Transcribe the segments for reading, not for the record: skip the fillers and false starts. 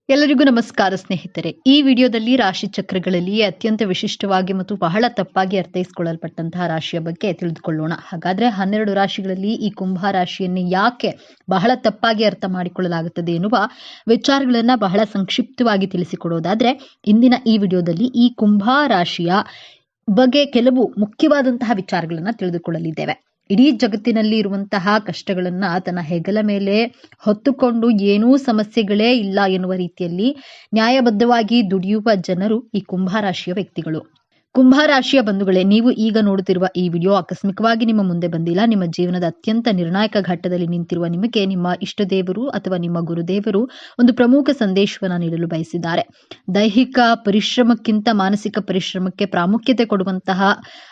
ಎಲ್ಲರಿಗೂ ನಮಸ್ಕಾರ ಸ್ನೇಹಿತರೆ. ಈ ವಿಡಿಯೋದಲ್ಲಿ ರಾಶಿ ಚಕ್ರಗಳಲ್ಲಿ ಅತ್ಯಂತ ವಿಶಿಷ್ಟವಾಗಿ ಮತ್ತು ಬಹಳ ತಪ್ಪಾಗಿ ಅರ್ಥೈಸಿಕೊಳ್ಳಲ್ಪಟ್ಟಂತಹ ರಾಶಿಯ ಬಗ್ಗೆ ತಿಳಿದುಕೊಳ್ಳೋಣ. ಹಾಗಾದ್ರೆ 12 ರಾಶಿಗಳಲ್ಲಿ ಈ ಕುಂಭ ರಾಶಿಯನ್ನು ಯಾಕೆ ಬಹಳ ತಪ್ಪಾಗಿ ಅರ್ಥ ಮಾಡಿಕೊಳ್ಳಲಾಗುತ್ತದೆ ಎನ್ನುವ ವಿಚಾರಗಳನ್ನ ಬಹಳ ಸಂಕ್ಷಿಪ್ತವಾಗಿ ತಿಳಿಸಿಕೊಡೋದಾದ್ರೆ, ಇಂದಿನ ಈ ವಿಡಿಯೋದಲ್ಲಿ ಈ ಕುಂಭ ರಾಶಿಯ ಬಗ್ಗೆ ಕೆಲವು ಮುಖ್ಯವಾದಂತಹ ವಿಚಾರಗಳನ್ನ ತಿಳಿದುಕೊಳ್ಳಲಿದ್ದೇವೆ. ಇಡೀ ಜಗತ್ತಿನಲ್ಲಿ ಇರುವಂತಹ ಕಷ್ಟಗಳನ್ನ ತನ್ನ ಹೆಗಲ ಮೇಲೆ ಹೊತ್ತುಕೊಂಡು ಏನೂ ಸಮಸ್ಯೆಗಳೇ ಇಲ್ಲ ಎನ್ನುವ ರೀತಿಯಲ್ಲಿ ನ್ಯಾಯಬದ್ಧವಾಗಿ ದುಡಿಯುವ ಜನರು ಈ ಕುಂಭರಾಶಿಯ ವ್ಯಕ್ತಿಗಳು. ಕುಂಭರಾಶಿಯ ಬಂಧುಗಳೇ, ನೀವು ಈಗ ನೋಡುತ್ತಿರುವ ಈ ವಿಡಿಯೋ ಆಕಸ್ಮಿಕವಾಗಿ ನಿಮ್ಮ ಮುಂದೆ ಬಂದಿಲ್ಲ. ನಿಮ್ಮ ಜೀವನದ ಅತ್ಯಂತ ನಿರ್ಣಾಯಕ ಘಟ್ಟದಲ್ಲಿ ನಿಂತಿರುವ ನಿಮಗೆ ನಿಮ್ಮ ಇಷ್ಟ ದೇವರು ಅಥವಾ ನಿಮ್ಮ ಗುರುದೇವರು ಒಂದು ಪ್ರಮುಖ ಸಂದೇಶವನ್ನು ನೀಡಲು ಬಯಸಿದ್ದಾರೆ. ದೈಹಿಕ ಪರಿಶ್ರಮಕ್ಕಿಂತ ಮಾನಸಿಕ ಪರಿಶ್ರಮಕ್ಕೆ ಪ್ರಾಮುಖ್ಯತೆ ಕೊಡುವಂತಹ,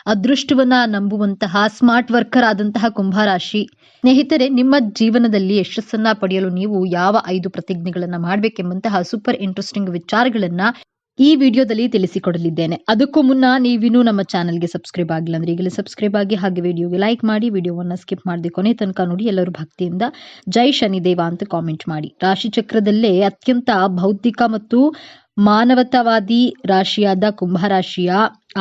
ಅದೃಷ್ಟವನ್ನ ನಂಬುವಂತಹ ಸ್ಮಾರ್ಟ್ ವರ್ಕರ್ ಆದಂತಹ ಕುಂಭರಾಶಿ ಸ್ನೇಹಿತರೆ, ನಿಮ್ಮ ಜೀವನದಲ್ಲಿ ಯಶಸ್ಸನ್ನ ಪಡೆಯಲು ನೀವು ಯಾವ 5 ಪ್ರತಿಜ್ಞೆಗಳನ್ನ ಮಾಡಬೇಕೆಂಬಂತಹ ಸೂಪರ್ ಇಂಟ್ರೆಸ್ಟಿಂಗ್ ವಿಚಾರಗಳನ್ನ ಈ ವಿಡಿಯೋದಲ್ಲಿ ತಿಳಿಸಿಕೊಡಲಿದ್ದೇನೆ. ಅದಕ್ಕೂ ಮುನ್ನ ನೀವಿನ್ನೂ ನಮ್ಮ ಚಾನೆಲ್ಗೆ ಸಬ್ಸ್ಕ್ರೈಬ್ ಆಗಿಲ್ಲ ಅಂದ್ರೆ ಈಗಲೇ ಸಬ್ಸ್ಕ್ರೈಬ್ ಆಗಿ, ಹಾಗೆ ವಿಡಿಯೋಗೆ ಲೈಕ್ ಮಾಡಿ, ವಿಡಿಯೋವನ್ನ ಸ್ಕಿಪ್ ಮಾಡದೆ ಕೊನೆ ತನಕ ನೋಡಿ. ಎಲ್ಲರೂ ಭಕ್ತಿಯಿಂದ ಜೈ ಶನಿದೇವ ಅಂತ ಕಾಮೆಂಟ್ ಮಾಡಿ. ರಾಶಿ ಚಕ್ರದಲ್ಲೇ ಅತ್ಯಂತ ಬೌದ್ಧಿಕ ಮತ್ತು ಮಾನವತಾವಾದಿ ರಾಶಿಯಾದ ಕುಂಭರಾಶಿಯ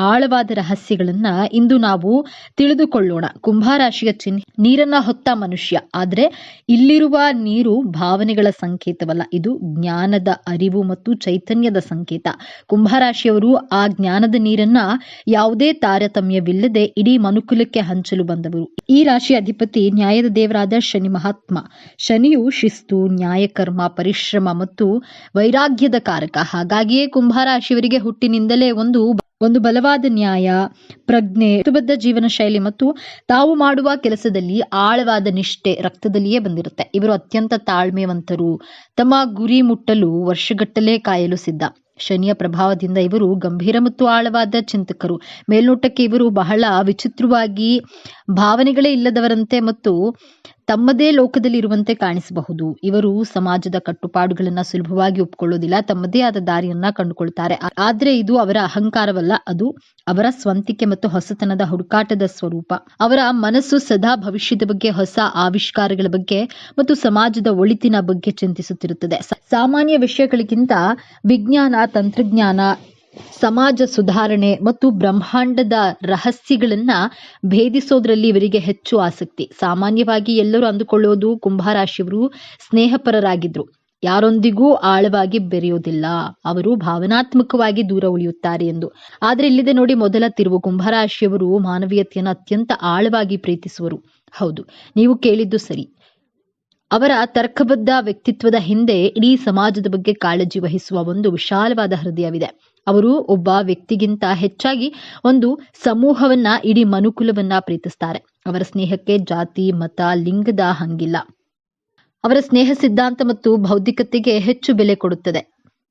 ಆಳವಾದ ರಹಸ್ಯಗಳನ್ನ ಇಂದು ನಾವು ತಿಳಿದುಕೊಳ್ಳೋಣ. ಕುಂಭರಾಶಿಯ ಚಿಹ್ನೆ ನೀರನ್ನ ಹೊತ್ತ ಮನುಷ್ಯ. ಆದ್ರೆ ಇಲ್ಲಿರುವ ನೀರು ಭಾವನೆಗಳ ಸಂಕೇತವಲ್ಲ, ಇದು ಜ್ಞಾನದ ಅರಿವು ಮತ್ತು ಚೈತನ್ಯದ ಸಂಕೇತ. ಕುಂಭರಾಶಿಯವರು ಆ ಜ್ಞಾನದ ನೀರನ್ನ ಯಾವುದೇ ತಾರತಮ್ಯವಿಲ್ಲದೆ ಇಡೀ ಮನುಕುಲಕ್ಕೆ ಹಂಚಲು ಬಂದವರು. ಈ ರಾಶಿಯ ಅಧಿಪತಿ ನ್ಯಾಯದ ದೇವರಾದ ಶನಿ ಮಹಾತ್ಮ. ಶನಿಯು ಶಿಸ್ತು, ನ್ಯಾಯಕರ್ಮ, ಪರಿಶ್ರಮ ಮತ್ತು ವೈರಾಗ್ಯದ ಕಾರಕ. ಹಾಗಾಗಿಯೇ ಕುಂಭರಾಶಿಯವರಿಗೆ ಹುಟ್ಟಿನಿಂದಲೇ ಒಂದು ಬಲವಾದ ನ್ಯಾಯ, ಪ್ರಜ್ಞೆ, ಶಿಸ್ತುಬದ್ಧ ಜೀವನ ಶೈಲಿ ಮತ್ತು ತಾವು ಮಾಡುವ ಕೆಲಸದಲ್ಲಿ ಆಳವಾದ ನಿಷ್ಠೆ ರಕ್ತದಲ್ಲಿಯೇ ಬಂದಿರುತ್ತೆ. ಇವರು ಅತ್ಯಂತ ತಾಳ್ಮೆವಂತರು, ತಮ್ಮ ಗುರಿ ಮುಟ್ಟಲು ವರ್ಷಗಟ್ಟಲೆ ಕಾಯಲು ಸಿದ್ಧ. ಶನಿಯ ಪ್ರಭಾವದಿಂದ ಇವರು ಗಂಭೀರ ಮತ್ತು ಆಳವಾದ ಚಿಂತಕರು. ಮೇಲ್ನೋಟಕ್ಕೆ ಇವರು ಬಹಳ ವಿಚಿತ್ರವಾಗಿ, ಭಾವನೆಗಳೇ ಇಲ್ಲದವರಂತೆ ಮತ್ತು ತಮ್ಮದೇ ಲೋಕದಲ್ಲಿ ಇರುವಂತೆ ಕಾಣಿಸಬಹುದು. ಇವರು ಸಮಾಜದ ಕಟ್ಟುಪಾಡುಗಳನ್ನ ಸುಲಭವಾಗಿ ಒಪ್ಪಿಕೊಳ್ಳೋದಿಲ್ಲ, ತಮ್ಮದೇ ಆದ ದಾರಿಯನ್ನ ಕಂಡುಕೊಳ್ತಾರೆ. ಆದ್ರೆ ಇದು ಅವರ ಅಹಂಕಾರವಲ್ಲ, ಅದು ಅವರ ಸ್ವಂತಿಕೆ ಮತ್ತು ಹೊಸತನದ ಹುಡುಕಾಟದ ಸ್ವರೂಪ. ಅವರ ಮನಸ್ಸು ಸದಾ ಭವಿಷ್ಯದ ಬಗ್ಗೆ, ಹೊಸ ಆವಿಷ್ಕಾರಗಳ ಬಗ್ಗೆ ಮತ್ತು ಸಮಾಜದ ಒಳಿತಿನ ಬಗ್ಗೆ ಚಿಂತಿಸುತ್ತಿರುತ್ತದೆ. ಸಾಮಾನ್ಯ ವಿಷಯಗಳಿಗಿಂತ ವಿಜ್ಞಾನ, ತಂತ್ರಜ್ಞಾನ, ಸಮಾಜ ಸುಧಾರಣೆ ಮತ್ತು ಬ್ರಹ್ಮಾಂಡದ ರಹಸ್ಯಗಳನ್ನ ಭೇದಿಸೋದ್ರಲ್ಲಿ ಇವರಿಗೆ ಹೆಚ್ಚು ಆಸಕ್ತಿ. ಸಾಮಾನ್ಯವಾಗಿ ಎಲ್ಲರೂ ಅಂದುಕೊಳ್ಳೋದು ಕುಂಭರಾಶಿಯವರು ಸ್ನೇಹಪರರಾಗಿದ್ರು, ಯಾರೊಂದಿಗೂ ಆಳವಾಗಿ ಬೆರೆಯೋದಿಲ್ಲ, ಅವರು ಭಾವನಾತ್ಮಕವಾಗಿ ದೂರ ಉಳಿಯುತ್ತಾರೆ ಎಂದು. ಆದ್ರೆ ಇಲ್ಲಿದೆ ನೋಡಿ ಮೊದಲ ತಿರುವು. ಕುಂಭರಾಶಿಯವರು ಮಾನವೀಯತೆಯನ್ನು ಅತ್ಯಂತ ಆಳವಾಗಿ ಪ್ರೀತಿಸುವರು. ಹೌದು, ನೀವು ಕೇಳಿದ್ದು ಸರಿ. ಅವರ ತರ್ಕಬದ್ಧ ವ್ಯಕ್ತಿತ್ವದ ಹಿಂದೆ ಇಡೀ ಸಮಾಜದ ಬಗ್ಗೆ ಕಾಳಜಿ ವಹಿಸುವ ಒಂದು ವಿಶಾಲವಾದ ಹೃದಯವಿದೆ. ಅವರು ಒಬ್ಬ ವ್ಯಕ್ತಿಗಿಂತ ಹೆಚ್ಚಾಗಿ ಒಂದು ಸಮೂಹವನ್ನ, ಇಡೀ ಮನುಕುಲವನ್ನ ಪ್ರೀತಿಸ್ತಾರೆ. ಅವರ ಸ್ನೇಹಕ್ಕೆ ಜಾತಿ, ಮತ, ಲಿಂಗದ ಹಂಗಿಲ್ಲ. ಅವರ ಸ್ನೇಹ ಸಿದ್ಧಾಂತ ಮತ್ತು ಬೌದ್ಧಿಕತೆಗೆ ಹೆಚ್ಚು ಬೆಲೆ ಕೊಡುತ್ತದೆ.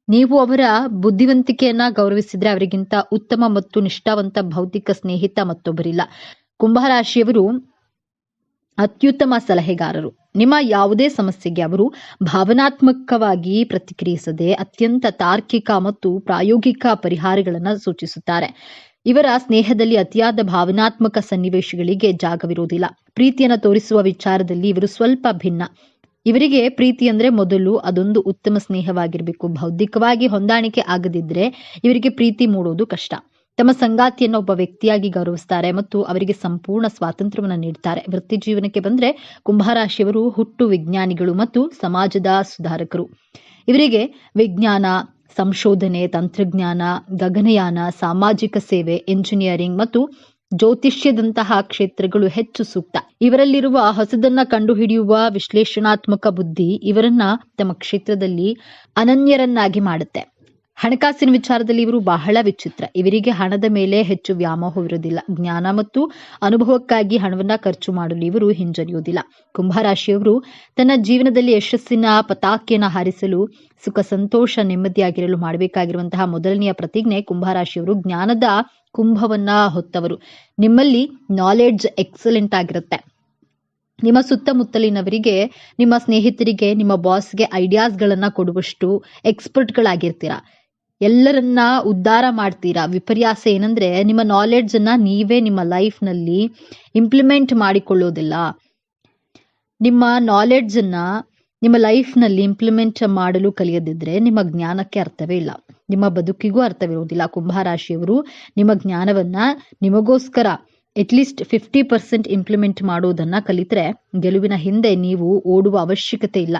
ನೀವು ಅವರ ಬುದ್ಧಿವಂತಿಕೆಯನ್ನ ಗೌರವಿಸಿದ್ರೆ ಅವರಿಗಿಂತ ಉತ್ತಮ ಮತ್ತು ನಿಷ್ಠಾವಂತ ಬೌದ್ಧಿಕ ಸ್ನೇಹಿತ ಮತ್ತೊಬ್ಬರಿಲ್ಲ. ಕುಂಭರಾಶಿಯವರು ಅತ್ಯುತ್ತಮ ಸಲಹೆಗಾರರು. ನಿಮ್ಮ ಯಾವುದೇ ಸಮಸ್ಯೆಗೆ ಅವರು ಭಾವನಾತ್ಮಕವಾಗಿ ಪ್ರತಿಕ್ರಿಯಿಸದೆ ಅತ್ಯಂತ ತಾರ್ಕಿಕ ಮತ್ತು ಪ್ರಾಯೋಗಿಕ ಪರಿಹಾರಗಳನ್ನು ಸೂಚಿಸುತ್ತಾರೆ. ಇವರ ಸ್ನೇಹದಲ್ಲಿ ಅತಿಯಾದ ಭಾವನಾತ್ಮಕ ಸನ್ನಿವೇಶಗಳಿಗೆ ಜಾಗವಿರುವುದಿಲ್ಲ. ಪ್ರೀತಿಯನ್ನು ತೋರಿಸುವ ವಿಚಾರದಲ್ಲಿ ಇವರು ಸ್ವಲ್ಪ ಭಿನ್ನ. ಇವರಿಗೆ ಪ್ರೀತಿ ಅಂದ್ರೆ ಮೊದಲು ಅದೊಂದು ಉತ್ತಮ ಸ್ನೇಹವಾಗಿರಬೇಕು. ಬೌದ್ಧಿಕವಾಗಿ ಹೊಂದಾಣಿಕೆ ಆಗದಿದ್ರೆ ಇವರಿಗೆ ಪ್ರೀತಿ ಮೂಡೋದು ಕಷ್ಟ. ತಮ್ಮ ಸಂಗಾತಿಯನ್ನು ಒಬ್ಬ ವ್ಯಕ್ತಿಯಾಗಿ ಗೌರವಿಸ್ತಾರೆ ಮತ್ತು ಅವರಿಗೆ ಸಂಪೂರ್ಣ ಸ್ವಾತಂತ್ರ್ಯವನ್ನು ನೀಡ್ತಾರೆ. ವೃತ್ತಿ ಜೀವನಕ್ಕೆ ಬಂದ್ರೆ ಕುಂಭರಾಶಿಯವರು ಹುಟ್ಟು ವಿಜ್ಞಾನಿಗಳು ಮತ್ತು ಸಮಾಜದ ಸುಧಾರಕರು. ಇವರಿಗೆ ವಿಜ್ಞಾನ, ಸಂಶೋಧನೆ, ತಂತ್ರಜ್ಞಾನ, ಗಗನಯಾನ, ಸಾಮಾಜಿಕ ಸೇವೆ, ಎಂಜಿನಿಯರಿಂಗ್ ಮತ್ತು ಜ್ಯೋತಿಷ್ಯದಂತಹ ಕ್ಷೇತ್ರಗಳು ಹೆಚ್ಚು ಸೂಕ್ತ. ಇವರಲ್ಲಿರುವ ಹೊಸದನ್ನ ಕಂಡುಹಿಡಿಯುವ ವಿಶ್ಲೇಷಣಾತ್ಮಕ ಬುದ್ಧಿ ಇವರನ್ನ ತಮ್ಮ ಕ್ಷೇತ್ರದಲ್ಲಿ ಅನನ್ಯರನ್ನಾಗಿ ಮಾಡುತ್ತೆ. ಹಣಕಾಸಿನ ವಿಚಾರದಲ್ಲಿ ಇವರು ಬಹಳ ವಿಚಿತ್ರ. ಇವರಿಗೆ ಹಣದ ಮೇಲೆ ಹೆಚ್ಚು ವ್ಯಾಮೋಹವಿರುವುದಿಲ್ಲ. ಜ್ಞಾನ ಮತ್ತು ಅನುಭವಕ್ಕಾಗಿ ಹಣವನ್ನ ಖರ್ಚು ಮಾಡಲು ಇವರು ಹಿಂಜರಿಯುವುದಿಲ್ಲ. ಕುಂಭರಾಶಿಯವರು ತನ್ನ ಜೀವನದಲ್ಲಿ ಯಶಸ್ಸಿನ ಪತಾಕೆಯನ್ನು ಹಾರಿಸಲು, ಸುಖ, ಸಂತೋಷ, ನೆಮ್ಮದಿಯಾಗಿರಲು ಮಾಡಬೇಕಾಗಿರುವಂತಹ ಮೊದಲನೆಯ ಪ್ರತಿಜ್ಞೆ, ಕುಂಭರಾಶಿಯವರು ಜ್ಞಾನದ ಕುಂಭವನ್ನ ಹೊತ್ತವರು. ನಿಮ್ಮಲ್ಲಿ ನಾಲೆಡ್ಜ್ ಎಕ್ಸಲೆಂಟ್ ಆಗಿರುತ್ತೆ. ನಿಮ್ಮ ಸುತ್ತಮುತ್ತಲಿನವರಿಗೆ, ನಿಮ್ಮ ಸ್ನೇಹಿತರಿಗೆ, ನಿಮ್ಮ ಬಾಸ್ಗೆ ಐಡಿಯಾಸ್ಗಳನ್ನ ಕೊಡುವಷ್ಟು ಎಕ್ಸ್ಪರ್ಟ್ಗಳಾಗಿರ್ತೀರಾ. ಎಲ್ಲರನ್ನ ಉದ್ಧಾರ ಮಾಡ್ತೀರಾ. ವಿಪರ್ಯಾಸ ಏನಂದ್ರೆ ನಿಮ್ಮ ನಾಲೆಡ್ಜ್ ಅನ್ನ ನೀವೇ ನಿಮ್ಮ ಲೈಫ್ ನಲ್ಲಿ ಇಂಪ್ಲಿಮೆಂಟ್ ಮಾಡಿಕೊಳ್ಳೋದಿಲ್ಲ. ನಿಮ್ಮ ನಾಲೆಡ್ಜ್ ಅನ್ನ ನಿಮ್ಮ ಲೈಫ್ನಲ್ಲಿ ಇಂಪ್ಲಿಮೆಂಟ್ ಮಾಡಲು ಕಲಿಯದಿದ್ರೆ ನಿಮ್ಮ ಜ್ಞಾನಕ್ಕೆ ಅರ್ಥವೇ ಇಲ್ಲ, ನಿಮ್ಮ ಬದುಕಿಗೂ ಅರ್ಥವಿರುವುದಿಲ್ಲ. ಕುಂಭರಾಶಿಯವರು ನಿಮ್ಮ ಜ್ಞಾನವನ್ನ ನಿಮಗೋಸ್ಕರ ಅಟ್ಲೀಸ್ಟ್ 50% ಇಂಪ್ಲಿಮೆಂಟ್ ಮಾಡುವುದನ್ನ ಕಲಿತ್ರೆ ಗೆಲುವಿನ ಹಿಂದೆ ನೀವು ಓಡುವ ಅವಶ್ಯಕತೆ ಇಲ್ಲ.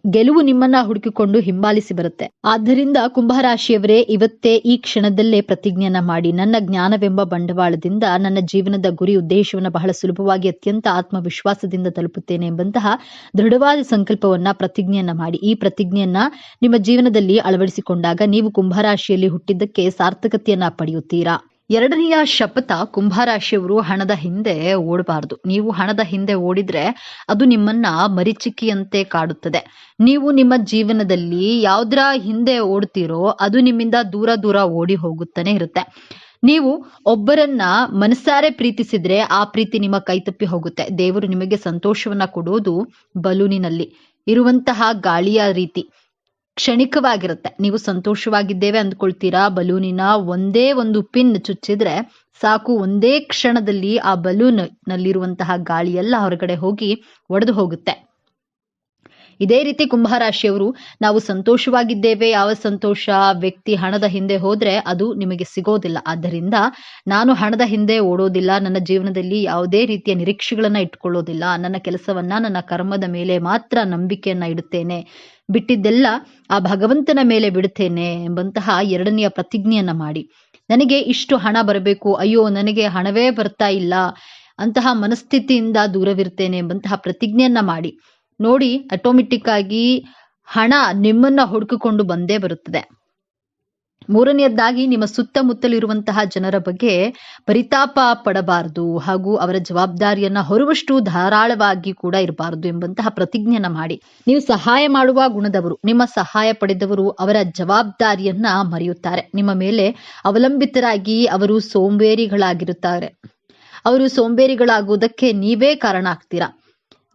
ಗೆಲುವು ನಿಮ್ಮನ್ನ ಹುಡುಕಿಕೊಂಡು ಹಿಂಬಾಲಿಸಿ ಬರುತ್ತೆ. ಆದ್ದರಿಂದ ಕುಂಭರಾಶಿಯವರೇ, ಇವತ್ತೇ ಈ ಕ್ಷಣದಲ್ಲೇ ಪ್ರತಿಜ್ಞೆಯನ್ನ ಮಾಡಿ, ನನ್ನ ಜ್ಞಾನವೆಂಬ ಬಂಡವಾಳದಿಂದ ನನ್ನ ಜೀವನದ ಗುರಿ ಉದ್ದೇಶವನ್ನ ಬಹಳ ಸುಲಭವಾಗಿ ಅತ್ಯಂತ ಆತ್ಮವಿಶ್ವಾಸದಿಂದ ತಲುಪುತ್ತೇನೆ ಎಂಬಂತಹ ದೃಢವಾದ ಸಂಕಲ್ಪವನ್ನ ಪ್ರತಿಜ್ಞೆಯನ್ನ ಮಾಡಿ. ಈ ಪ್ರತಿಜ್ಞೆಯನ್ನ ನಿಮ್ಮ ಜೀವನದಲ್ಲಿ ಅಳವಡಿಸಿಕೊಂಡಾಗ ನೀವು ಕುಂಭರಾಶಿಯಲ್ಲಿ ಹುಟ್ಟಿದ್ದಕ್ಕೆ ಸಾರ್ಥಕತೆಯನ್ನ ಪಡೆಯುತ್ತೀರಾ. ಎರಡನೆಯ ಶಪಥ, ಕುಂಭರಾಶಿಯವರು ಹಣದ ಹಿಂದೆ ಓಡಬಾರದು. ನೀವು ಹಣದ ಹಿಂದೆ ಓಡಿದ್ರೆ ಅದು ನಿಮ್ಮನ್ನ ಮರೀಚಿಕೆಯಂತೆ ಕಾಡುತ್ತದೆ. ನೀವು ನಿಮ್ಮ ಜೀವನದಲ್ಲಿ ಯಾವುದರ ಹಿಂದೆ ಓಡ್ತೀರೋ ಅದು ನಿಮ್ಮಿಂದ ದೂರ ದೂರ ಓಡಿ ಹೋಗುತ್ತಾನೆ ಇರುತ್ತೆ. ನೀವು ಒಬ್ಬರನ್ನ ಮನಸಾರೆ ಪ್ರೀತಿಸಿದ್ರೆ ಆ ಪ್ರೀತಿ ನಿಮ್ಮ ಕೈತಪ್ಪಿ ಹೋಗುತ್ತೆ. ದೇವರು ನಿಮಗೆ ಸಂತೋಷವನ್ನ ಕೊಡೋದು ಬಲೂನಿನಲ್ಲಿ ಇರುವಂತಹ ಗಾಳಿಯ ರೀತಿ, ಕ್ಷಣಿಕವಾಗಿರುತ್ತೆ. ನೀವು ಸಂತೋಷವಾಗಿದ್ದೇವೆ ಅಂದ್ಕೊಳ್ತೀರಾ, ಬಲೂನಿನ ಒಂದೇ ಒಂದು ಪಿನ್ ಚುಚ್ಚಿದ್ರೆ ಸಾಕು, ಒಂದೇ ಕ್ಷಣದಲ್ಲಿ ಆ ಬಲೂನ್ ನಲ್ಲಿರುವಂತಹ ಗಾಳಿ ಎಲ್ಲ ಹೊರಗಡೆ ಹೋಗಿ ಒಡೆದು ಹೋಗುತ್ತೆ. ಇದೇ ರೀತಿ ಕುಂಭರಾಶಿಯವರು, ನಾವು ಸಂತೋಷವಾಗಿದ್ದೇವೆ, ಯಾವ ಸಂತೋಷ ವ್ಯಕ್ತಿ ಹಣದ ಹಿಂದೆ ಹೋದ್ರೆ ಅದು ನಿಮಗೆ ಸಿಗೋದಿಲ್ಲ. ಆದ್ದರಿಂದ ನಾನು ಹಣದ ಹಿಂದೆ ಓಡೋದಿಲ್ಲ, ನನ್ನ ಜೀವನದಲ್ಲಿ ಯಾವುದೇ ರೀತಿಯ ನಿರೀಕ್ಷೆಗಳನ್ನ ಇಟ್ಕೊಳ್ಳೋದಿಲ್ಲ, ನನ್ನ ಕೆಲಸವನ್ನ ನನ್ನ ಕರ್ಮದ ಮೇಲೆ ಮಾತ್ರ ನಂಬಿಕೆಯನ್ನ ಇಡುತ್ತೇನೆ, ಬಿಟ್ಟಿದ್ದೆಲ್ಲ ಆ ಭಗವಂತನ ಮೇಲೆ ಬಿಡುತ್ತೇನೆ ಎಂಬಂತಹ ಎರಡನೆಯ ಪ್ರತಿಜ್ಞೆಯನ್ನ ಮಾಡಿ. ನನಗೆ ಇಷ್ಟು ಹಣ ಬರಬೇಕು, ಅಯ್ಯೋ ನನಗೆ ಹಣವೇ ಬರ್ತಾ ಇಲ್ಲ ಅಂತಹ ಮನಸ್ಥಿತಿಯಿಂದ ದೂರವಿರ್ತೇನೆ ಎಂಬಂತಹ ಪ್ರತಿಜ್ಞೆಯನ್ನ ಮಾಡಿ ನೋಡಿ. ಆಟೋಮೆಟಿಕ್ ಆಗಿ ಹಣ ನಿಮ್ಮನ್ನ ಹುಡುಕಿಕೊಂಡು ಬಂದೇ ಬರುತ್ತದೆ. ಮೂರನೆಯದಾಗಿ, ನಿಮ್ಮ ಸುತ್ತಮುತ್ತಲಿರುವಂತಹ ಜನರ ಬಗ್ಗೆ ಪರಿತಾಪ ಪಡಬಾರದು ಹಾಗೂ ಅವರ ಜವಾಬ್ದಾರಿಯನ್ನ ಹೊರುವಷ್ಟು ಧಾರಾಳವಾಗಿ ಕೂಡ ಇರಬಾರದು ಎಂಬಂತಹ ಪ್ರತಿಜ್ಞೆಯನ್ನ ಮಾಡಿ. ನೀವು ಸಹಾಯ ಮಾಡುವ ಗುಣದವರು, ನಿಮ್ಮ ಸಹಾಯ ಪಡೆದವರು ಅವರ ಜವಾಬ್ದಾರಿಯನ್ನ ಮರೆಯುತ್ತಾರೆ. ನಿಮ್ಮ ಮೇಲೆ ಅವಲಂಬಿತರಾಗಿ ಅವರು ಸೋಂಬೇರಿಗಳಾಗಿರುತ್ತಾರೆ. ಅವರು ಸೋಂಬೇರಿಗಳಾಗುವುದಕ್ಕೆ ನೀವೇ ಕಾರಣ ಆಗ್ತೀರಾ.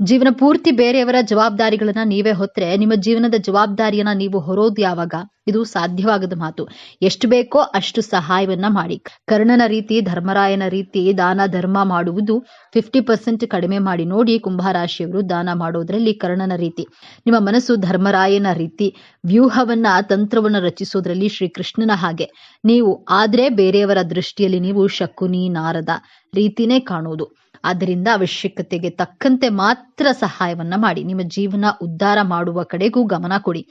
ಜೀವನ ಪೂರ್ತಿ ಬೇರೆಯವರ ಜವಾಬ್ದಾರಿಗಳನ್ನ ನೀವೇ ಹೊತ್ತರೆ ನಿಮ್ಮ ಜೀವನದ ಜವಾಬ್ದಾರಿಯನ್ನ ನೀವು ಹೊರೋದು ಯಾವಾಗ? ಇದು ಸಾಧ್ಯವಾಗದ ಮಾತು. ಎಷ್ಟು ಬೇಕೋ ಅಷ್ಟು ಸಹಾಯವನ್ನ ಮಾಡಿ. ಕರ್ಣನ ರೀತಿ, ಧರ್ಮರಾಯನ ರೀತಿ ದಾನ ಧರ್ಮ ಮಾಡುವುದು 50% ಕಡಿಮೆ ಮಾಡಿ ನೋಡಿ. ಕುಂಭರಾಶಿಯವರು ದಾನ ಮಾಡೋದ್ರಲ್ಲಿ ಕರ್ಣನ ರೀತಿ, ನಿಮ್ಮ ಮನಸ್ಸು ಧರ್ಮರಾಯನ ರೀತಿ, ವ್ಯೂಹವನ್ನ ತಂತ್ರವನ್ನ ರಚಿಸೋದ್ರಲ್ಲಿ ಶ್ರೀಕೃಷ್ಣನ ಹಾಗೆ ನೀವು ಆದ್ರೆ ಬೇರೆಯವರ ದೃಷ್ಟಿಯಲ್ಲಿ ನೀವು ಶಕುನಿ ನಾರದ ರೀತಿನೇ ಕಾಣುವುದು. ಆದ್ದರಿಂದ ಅವಶ್ಯಕತೆಗೆ ತಕ್ಕಂತೆ ಮಾತ್ರ ಸಹಾಯವನ್ನ ಮಾಡಿ. ನಿಮ್ಮ ಜೀವನ ಉದ್ಧಾರ ಮಾಡುವ ಕಡೆಗೂ ಗಮನ ಕೊಡಿ.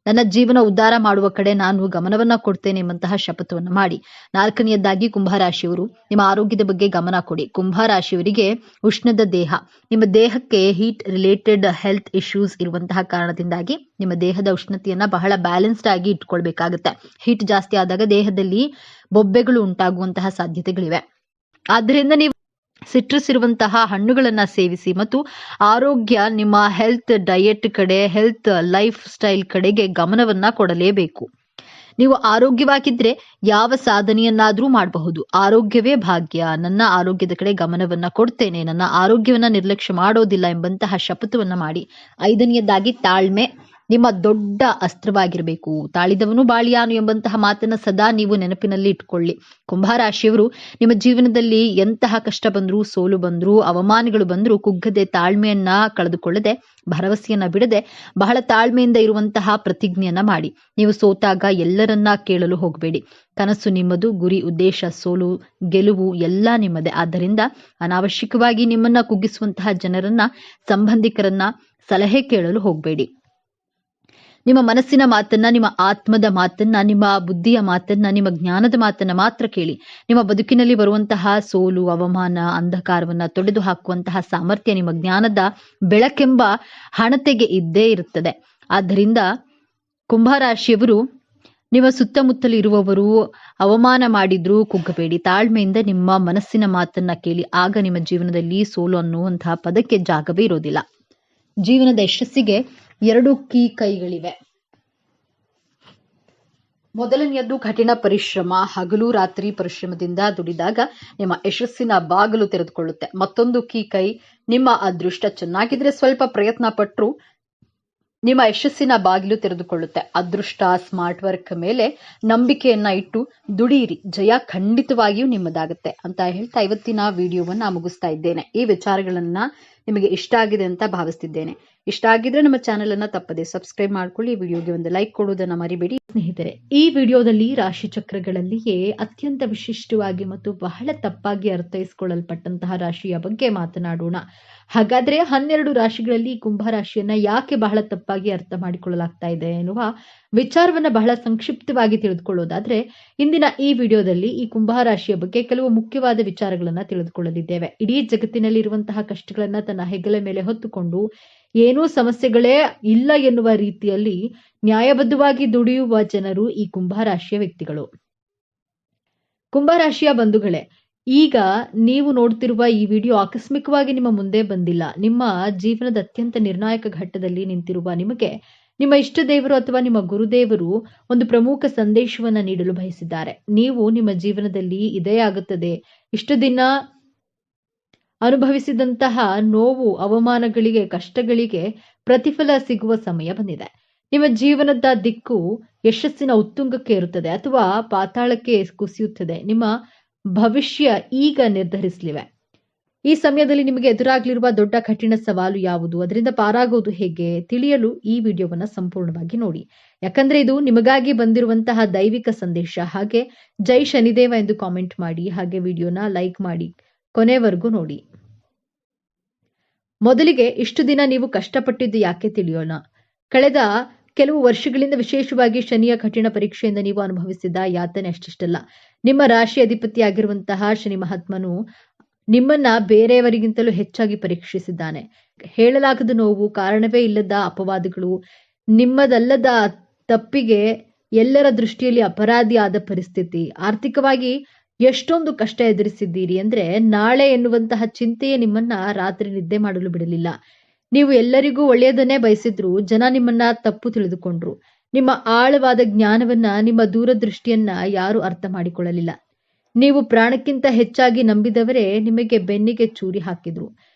ನನ್ನ ಜೀವನ ಉದ್ಧಾರ ಮಾಡುವ ಕಡೆ ನಾನು ಗಮನವನ್ನ ಕೊಡ್ತೇನೆ ಎಂಬಂತಹ ಶಪಥವನ್ನು ಮಾಡಿ. ನಾಲ್ಕನೆಯದಾಗಿ, ಕುಂಭರಾಶಿಯವರು ನಿಮ್ಮ ಆರೋಗ್ಯದ ಬಗ್ಗೆ ಗಮನ ಕೊಡಿ. ಕುಂಭರಾಶಿಯವರಿಗೆ ಉಷ್ಣದ ದೇಹ, ನಿಮ್ಮ ದೇಹಕ್ಕೆ ಹೀಟ್ ರಿಲೇಟೆಡ್ ಹೆಲ್ತ್ ಇಶ್ಯೂಸ್ ಇರುವಂತಹ ಕಾರಣದಿಂದಾಗಿ ನಿಮ್ಮ ದೇಹದ ಉಷ್ಣತೆಯನ್ನ ಬಹಳ ಬ್ಯಾಲೆನ್ಸ್ಡ್ ಆಗಿ ಇಟ್ಕೊಳ್ಬೇಕಾಗುತ್ತೆ. ಹೀಟ್ ಜಾಸ್ತಿ ಆದಾಗ ದೇಹದಲ್ಲಿ ಬೊಬ್ಬೆಗಳು ಉಂಟಾಗುವಂತಹ ಸಾಧ್ಯತೆಗಳಿವೆ. ಆದ್ದರಿಂದ ನೀವು ಸಿಟ್ರಸ್ ಇರುವಂತಹ ಹಣ್ಣುಗಳನ್ನ ಸೇವಿಸಿ ಮತ್ತು ಆರೋಗ್ಯ, ನಿಮ್ಮ ಹೆಲ್ತ್ ಡಯಟ್ ಕಡೆ, ಹೆಲ್ತ್ ಲೈಫ್ ಸ್ಟೈಲ್ ಕಡೆಗೆ ಗಮನವನ್ನ ಕೊಡಲೇಬೇಕು. ನೀವು ಆರೋಗ್ಯವಾಗಿದ್ರೆ ಯಾವ ಸಾಧನೆಯನ್ನಾದ್ರೂ ಮಾಡಬಹುದು. ಆರೋಗ್ಯವೇ ಭಾಗ್ಯ, ನನ್ನ ಆರೋಗ್ಯದ ಕಡೆ ಗಮನವನ್ನ ಕೊಡ್ತೇನೆ, ನನ್ನ ಆರೋಗ್ಯವನ್ನ ನಿರ್ಲಕ್ಷ್ಯ ಮಾಡೋದಿಲ್ಲ ಎಂಬಂತಹ ಶಪಥವನ್ನ ಮಾಡಿ. ಐದನೆಯದಾಗಿ, ತಾಳ್ಮೆ ನಿಮ್ಮ ದೊಡ್ಡ ಅಸ್ತ್ರವಾಗಿರಬೇಕು. ತಾಳಿದವನು ಬಾಳಿಯಾನು ಎಂಬಂತಹ ಮಾತನ್ನ ಸದಾ ನೀವು ನೆನಪಿನಲ್ಲಿ ಇಟ್ಕೊಳ್ಳಿ. ಕುಂಭರಾಶಿಯವರು ನಿಮ್ಮ ಜೀವನದಲ್ಲಿ ಎಂತಹ ಕಷ್ಟ ಬಂದ್ರು, ಸೋಲು ಬಂದ್ರು, ಅವಮಾನಗಳು ಬಂದ್ರು ಕುಗ್ಗದೆ, ತಾಳ್ಮೆಯನ್ನ ಕಳೆದುಕೊಳ್ಳದೆ, ಭರವಸೆಯನ್ನ ಬಿಡದೆ ಬಹಳ ತಾಳ್ಮೆಯಿಂದ ಇರುವಂತಹ ಪ್ರತಿಜ್ಞೆಯನ್ನ ಮಾಡಿ. ನೀವು ಸೋತಾಗ ಎಲ್ಲರನ್ನ ಕೇಳಲು ಹೋಗಬೇಡಿ. ಕನಸು ನಿಮ್ಮದು, ಗುರಿ ಉದ್ದೇಶ, ಸೋಲು ಗೆಲುವು ಎಲ್ಲ ನಿಮ್ಮದೇ. ಆದ್ದರಿಂದ ಅನಾವಶ್ಯಕವಾಗಿ ನಿಮ್ಮನ್ನ ಕುಗ್ಗಿಸುವಂತಹ ಜನರನ್ನ, ಸಂಬಂಧಿಕರನ್ನ ಸಲಹೆ ಕೇಳಲು ಹೋಗಬೇಡಿ. ನಿಮ್ಮ ಮನಸ್ಸಿನ ಮಾತನ್ನ, ನಿಮ್ಮ ಆತ್ಮದ ಮಾತನ್ನ, ನಿಮ್ಮ ಬುದ್ಧಿಯ ಮಾತನ್ನ, ನಿಮ್ಮ ಜ್ಞಾನದ ಮಾತನ್ನ ಮಾತ್ರ ಕೇಳಿ. ನಿಮ್ಮ ಬದುಕಿನಲ್ಲಿ ಬರುವಂತಹ ಸೋಲು, ಅವಮಾನ, ಅಂಧಕಾರವನ್ನ ತೊಡೆದು ಹಾಕುವಂತಹ ಸಾಮರ್ಥ್ಯ ನಿಮ್ಮ ಜ್ಞಾನದ ಬೆಳಕೆಂಬ ಹಣತೆಗೆ ಇದ್ದೇ ಇರುತ್ತದೆ. ಆದ್ದರಿಂದ ಕುಂಭರಾಶಿಯವರು, ನಿಮ್ಮ ಸುತ್ತಮುತ್ತಲು ಇರುವವರು ಅವಮಾನ ಮಾಡಿದ್ರೂ ಕುಗ್ಗಬೇಡಿ. ತಾಳ್ಮೆಯಿಂದ ನಿಮ್ಮ ಮನಸ್ಸಿನ ಮಾತನ್ನ ಕೇಳಿ. ಆಗ ನಿಮ್ಮ ಜೀವನದಲ್ಲಿ ಸೋಲು ಅನ್ನುವಂತಹ ಪದಕ್ಕೆ ಜಾಗವೇ ಇರೋದಿಲ್ಲ. ಜೀವನದ ಯಶಸ್ಸಿಗೆ 2 ಕೀ ಕೈಗಳಿವೆ. ಮೊದಲನೆಯದ್ದು ಕಠಿಣ ಪರಿಶ್ರಮ. ಹಗಲು ರಾತ್ರಿ ಪರಿಶ್ರಮದಿಂದ ದುಡಿದಾಗ ನಿಮ್ಮ ಯಶಸ್ಸಿನ ಬಾಗಿಲು ತೆರೆದುಕೊಳ್ಳುತ್ತೆ. ಮತ್ತೊಂದು ಕೀ ಕೈ, ನಿಮ್ಮ ಅದೃಷ್ಟ ಚೆನ್ನಾಗಿದ್ರೆ ಸ್ವಲ್ಪ ಪ್ರಯತ್ನ ಪಟ್ಟರು ನಿಮ್ಮ ಯಶಸ್ಸಿನ ಬಾಗಿಲು ತೆರೆದುಕೊಳ್ಳುತ್ತೆ. ಅದೃಷ್ಟ, ಸ್ಮಾರ್ಟ್ ವರ್ಕ್ ಮೇಲೆ ನಂಬಿಕೆಯನ್ನ ಇಟ್ಟು ದುಡಿಯಿರಿ, ಜಯ ಖಂಡಿತವಾಗಿಯೂ ನಿಮ್ಮದಾಗುತ್ತೆ ಅಂತ ಹೇಳ್ತಾ ಇವತ್ತಿನ ವಿಡಿಯೋವನ್ನ ಮುಗಿಸ್ತಾ ಇದ್ದೇನೆ. ಈ ವಿಚಾರಗಳನ್ನ ನಿಮಗೆ ಇಷ್ಟ ಆಗಿದೆ ಅಂತ ಭಾವಿಸ್ತಿದ್ದೇನೆ. ಇಷ್ಟ ಆಗಿದ್ರೆ ನಮ್ಮ ಚಾನೆಲ್ ಅನ್ನ ತಪ್ಪದೆ ಸಬ್ಸ್ಕ್ರೈಬ್ ಮಾಡ್ಕೊಳ್ಳಿ. ಈ ವಿಡಿಯೋಗೆ ಒಂದು ಲೈಕ್ ಕೊಡುವುದನ್ನ ಮರಿಬೇಡಿ ಸ್ನೇಹಿತರೆ. ಈ ವಿಡಿಯೋದಲ್ಲಿ ರಾಶಿ ಚಕ್ರಗಳಲ್ಲಿಯೇ ಅತ್ಯಂತ ವಿಶಿಷ್ಟವಾಗಿ ಮತ್ತು ಬಹಳ ತಪ್ಪಾಗಿ ಅರ್ಥೈಸಿಕೊಳ್ಳಲ್ಪಟ್ಟಂತಹ ರಾಶಿಯ ಬಗ್ಗೆ ಮಾತನಾಡೋಣ. ಹಾಗಾದ್ರೆ 12 ರಾಶಿಗಳಲ್ಲಿ ಕುಂಭ ರಾಶಿಯನ್ನ ಯಾಕೆ ಬಹಳ ತಪ್ಪಾಗಿ ಅರ್ಥ ಮಾಡಿಕೊಳ್ಳಲಾಗ್ತಾ ಇದೆ ಎನ್ನುವ ವಿಚಾರವನ್ನ ಬಹಳ ಸಂಕ್ಷಿಪ್ತವಾಗಿ ತಿಳಿದುಕೊಳ್ಳೋದಾದ್ರೆ, ಇಂದಿನ ಈ ವಿಡಿಯೋದಲ್ಲಿ ಈ ಕುಂಭ ರಾಶಿಯ ಬಗ್ಗೆ ಕೆಲವು ಮುಖ್ಯವಾದ ವಿಚಾರಗಳನ್ನ ತಿಳಿದುಕೊಳ್ಳಲಿದ್ದೇವೆ. ಇಡೀ ಜಗತ್ತಿನಲ್ಲಿ ಇರುವಂತಹ ಕಷ್ಟಗಳನ್ನ ತನ್ನ ಹೆಗಲ ಮೇಲೆ ಹೊತ್ತುಕೊಂಡು ಏನೂ ಸಮಸ್ಯೆಗಳೇ ಇಲ್ಲ ಎನ್ನುವ ರೀತಿಯಲ್ಲಿ ನ್ಯಾಯಬದ್ಧವಾಗಿ ದುಡಿಯುವ ಜನರು ಈ ಕುಂಭ ರಾಶಿಯ ವ್ಯಕ್ತಿಗಳು. ಕುಂಭ ರಾಶಿಯ ಬಂಧುಗಳೇ, ಈಗ ನೀವು ನೋಡ್ತಿರುವ ಈ ವಿಡಿಯೋ ಆಕಸ್ಮಿಕವಾಗಿ ನಿಮ್ಮ ಮುಂದೆ ಬಂದಿಲ್ಲ. ನಿಮ್ಮ ಜೀವನದ ಅತ್ಯಂತ ನಿರ್ಣಾಯಕ ಘಟ್ಟದಲ್ಲಿ ನಿಂತಿರುವ ನಿಮಗೆ ನಿಮ್ಮ ಇಷ್ಟ ದೇವರು ಅಥವಾ ನಿಮ್ಮ ಗುರುದೇವರು ಒಂದು ಪ್ರಮುಖ ಸಂದೇಶವನ್ನ ನೀಡಲು ಬಯಸಿದ್ದಾರೆ. ನೀವು ನಿಮ್ಮ ಜೀವನದಲ್ಲಿ ಇದೇ ಆಗುತ್ತದೆ, ಇಷ್ಟು ದಿನ ಅನುಭವಿಸಿದಂತಹ ನೋವು, ಅವಮಾನಗಳಿಗೆ, ಕಷ್ಟಗಳಿಗೆ ಪ್ರತಿಫಲ ಸಿಗುವ ಸಮಯ ಬಂದಿದೆ. ನಿಮ್ಮ ಜೀವನದ ದಿಕ್ಕು ಯಶಸ್ಸಿನ ಉತ್ತುಂಗಕ್ಕೆ ಇರುತ್ತದೆ ಅಥವಾ ಪಾತಾಳಕ್ಕೆ ಕುಸಿಯುತ್ತದೆ. ನಿಮ್ಮ ಭವಿಷ್ಯ ಈಗ ನಿರ್ಧರಿಸಲಿವೆ. ಈ ಸಮಯದಲ್ಲಿ ನಿಮಗೆ ಎದುರಾಗಲಿರುವ ದೊಡ್ಡ ಕಠಿಣ ಸವಾಲು ಯಾವುದು, ಅದರಿಂದ ಪಾರಾಗುವುದು ಹೇಗೆ ತಿಳಿಯಲು ಈ ವಿಡಿಯೋವನ್ನ ಸಂಪೂರ್ಣವಾಗಿ ನೋಡಿ. ಯಾಕಂದ್ರೆ ಇದು ನಿಮಗಾಗಿ ಬಂದಿರುವಂತಹ ದೈವಿಕ ಸಂದೇಶ. ಹಾಗೆ ಜೈ ಶನಿದೇವ ಎಂದು ಕಾಮೆಂಟ್ ಮಾಡಿ, ಹಾಗೆ ವಿಡಿಯೋನ ಲೈಕ್ ಮಾಡಿ, ಕೊನೆವರೆಗೂ ನೋಡಿ. ಮೊದಲಿಗೆ ಇಷ್ಟು ದಿನ ನೀವು ಕಷ್ಟಪಟ್ಟಿದ್ದು ಯಾಕೆ ತಿಳಿಯೋಣ. ಕಳೆದ ಕೆಲವು ವರ್ಷಗಳಿಂದ ವಿಶೇಷವಾಗಿ ಶನಿಯ ಕಠಿಣ ಪರೀಕ್ಷೆಯಿಂದ ನೀವು ಅನುಭವಿಸಿದ ಯಾತನೆ ಅಷ್ಟಿಷ್ಟಲ್ಲ. ನಿಮ್ಮ ರಾಶಿ ಅಧಿಪತಿಯಾಗಿರುವಂತಹ ಶನಿ ಮಹಾತ್ಮನು ನಿಮ್ಮನ್ನ ಬೇರೆಯವರಿಗಿಂತಲೂ ಹೆಚ್ಚಾಗಿ ಪರೀಕ್ಷಿಸಿದ್ದಾನೆ. ಹೇಳಲಾಗದ ನೋವು, ಕಾರಣವೇ ಇಲ್ಲದ ಅಪವಾದಗಳು, ನಿಮ್ಮದಲ್ಲದ ತಪ್ಪಿಗೆ ಎಲ್ಲರ ದೃಷ್ಟಿಯಲ್ಲಿ ಅಪರಾಧಿ ಆದ ಪರಿಸ್ಥಿತಿ, ಆರ್ಥಿಕವಾಗಿ ಎಷ್ಟೊಂದು ಕಷ್ಟ ಎದುರಿಸಿದ್ದೀರಿ ಅಂದ್ರೆ ನಾಳೆ ಎನ್ನುವಂತಹ ಚಿಂತೆಯೇ ನಿಮ್ಮನ್ನ ರಾತ್ರಿ ನಿದ್ದೆ ಮಾಡಲು ಬಿಡಲಿಲ್ಲ. ನೀವು ಎಲ್ಲರಿಗೂ ಒಳ್ಳೆಯದನ್ನೇ ಬಯಸಿದ್ರು ಜನ ನಿಮ್ಮನ್ನ ತಪ್ಪು ತಿಳಿದುಕೊಂಡ್ರು. ನಿಮ್ಮ ಆಳವಾದ ಜ್ಞಾನವನ್ನ, ನಿಮ್ಮ ದೂರದೃಷ್ಟಿಯನ್ನ ಯಾರು ಅರ್ಥ ಮಾಡಿಕೊಳ್ಳಲಿಲ್ಲ. ನೀವು ಪ್ರಾಣಕ್ಕಿಂತ ಹೆಚ್ಚಾಗಿ ನಂಬಿದವರೇ ನಿಮಗೆ ಬೆನ್ನಿಗೆ ಚೂರಿ ಹಾಕಿದ್ರು.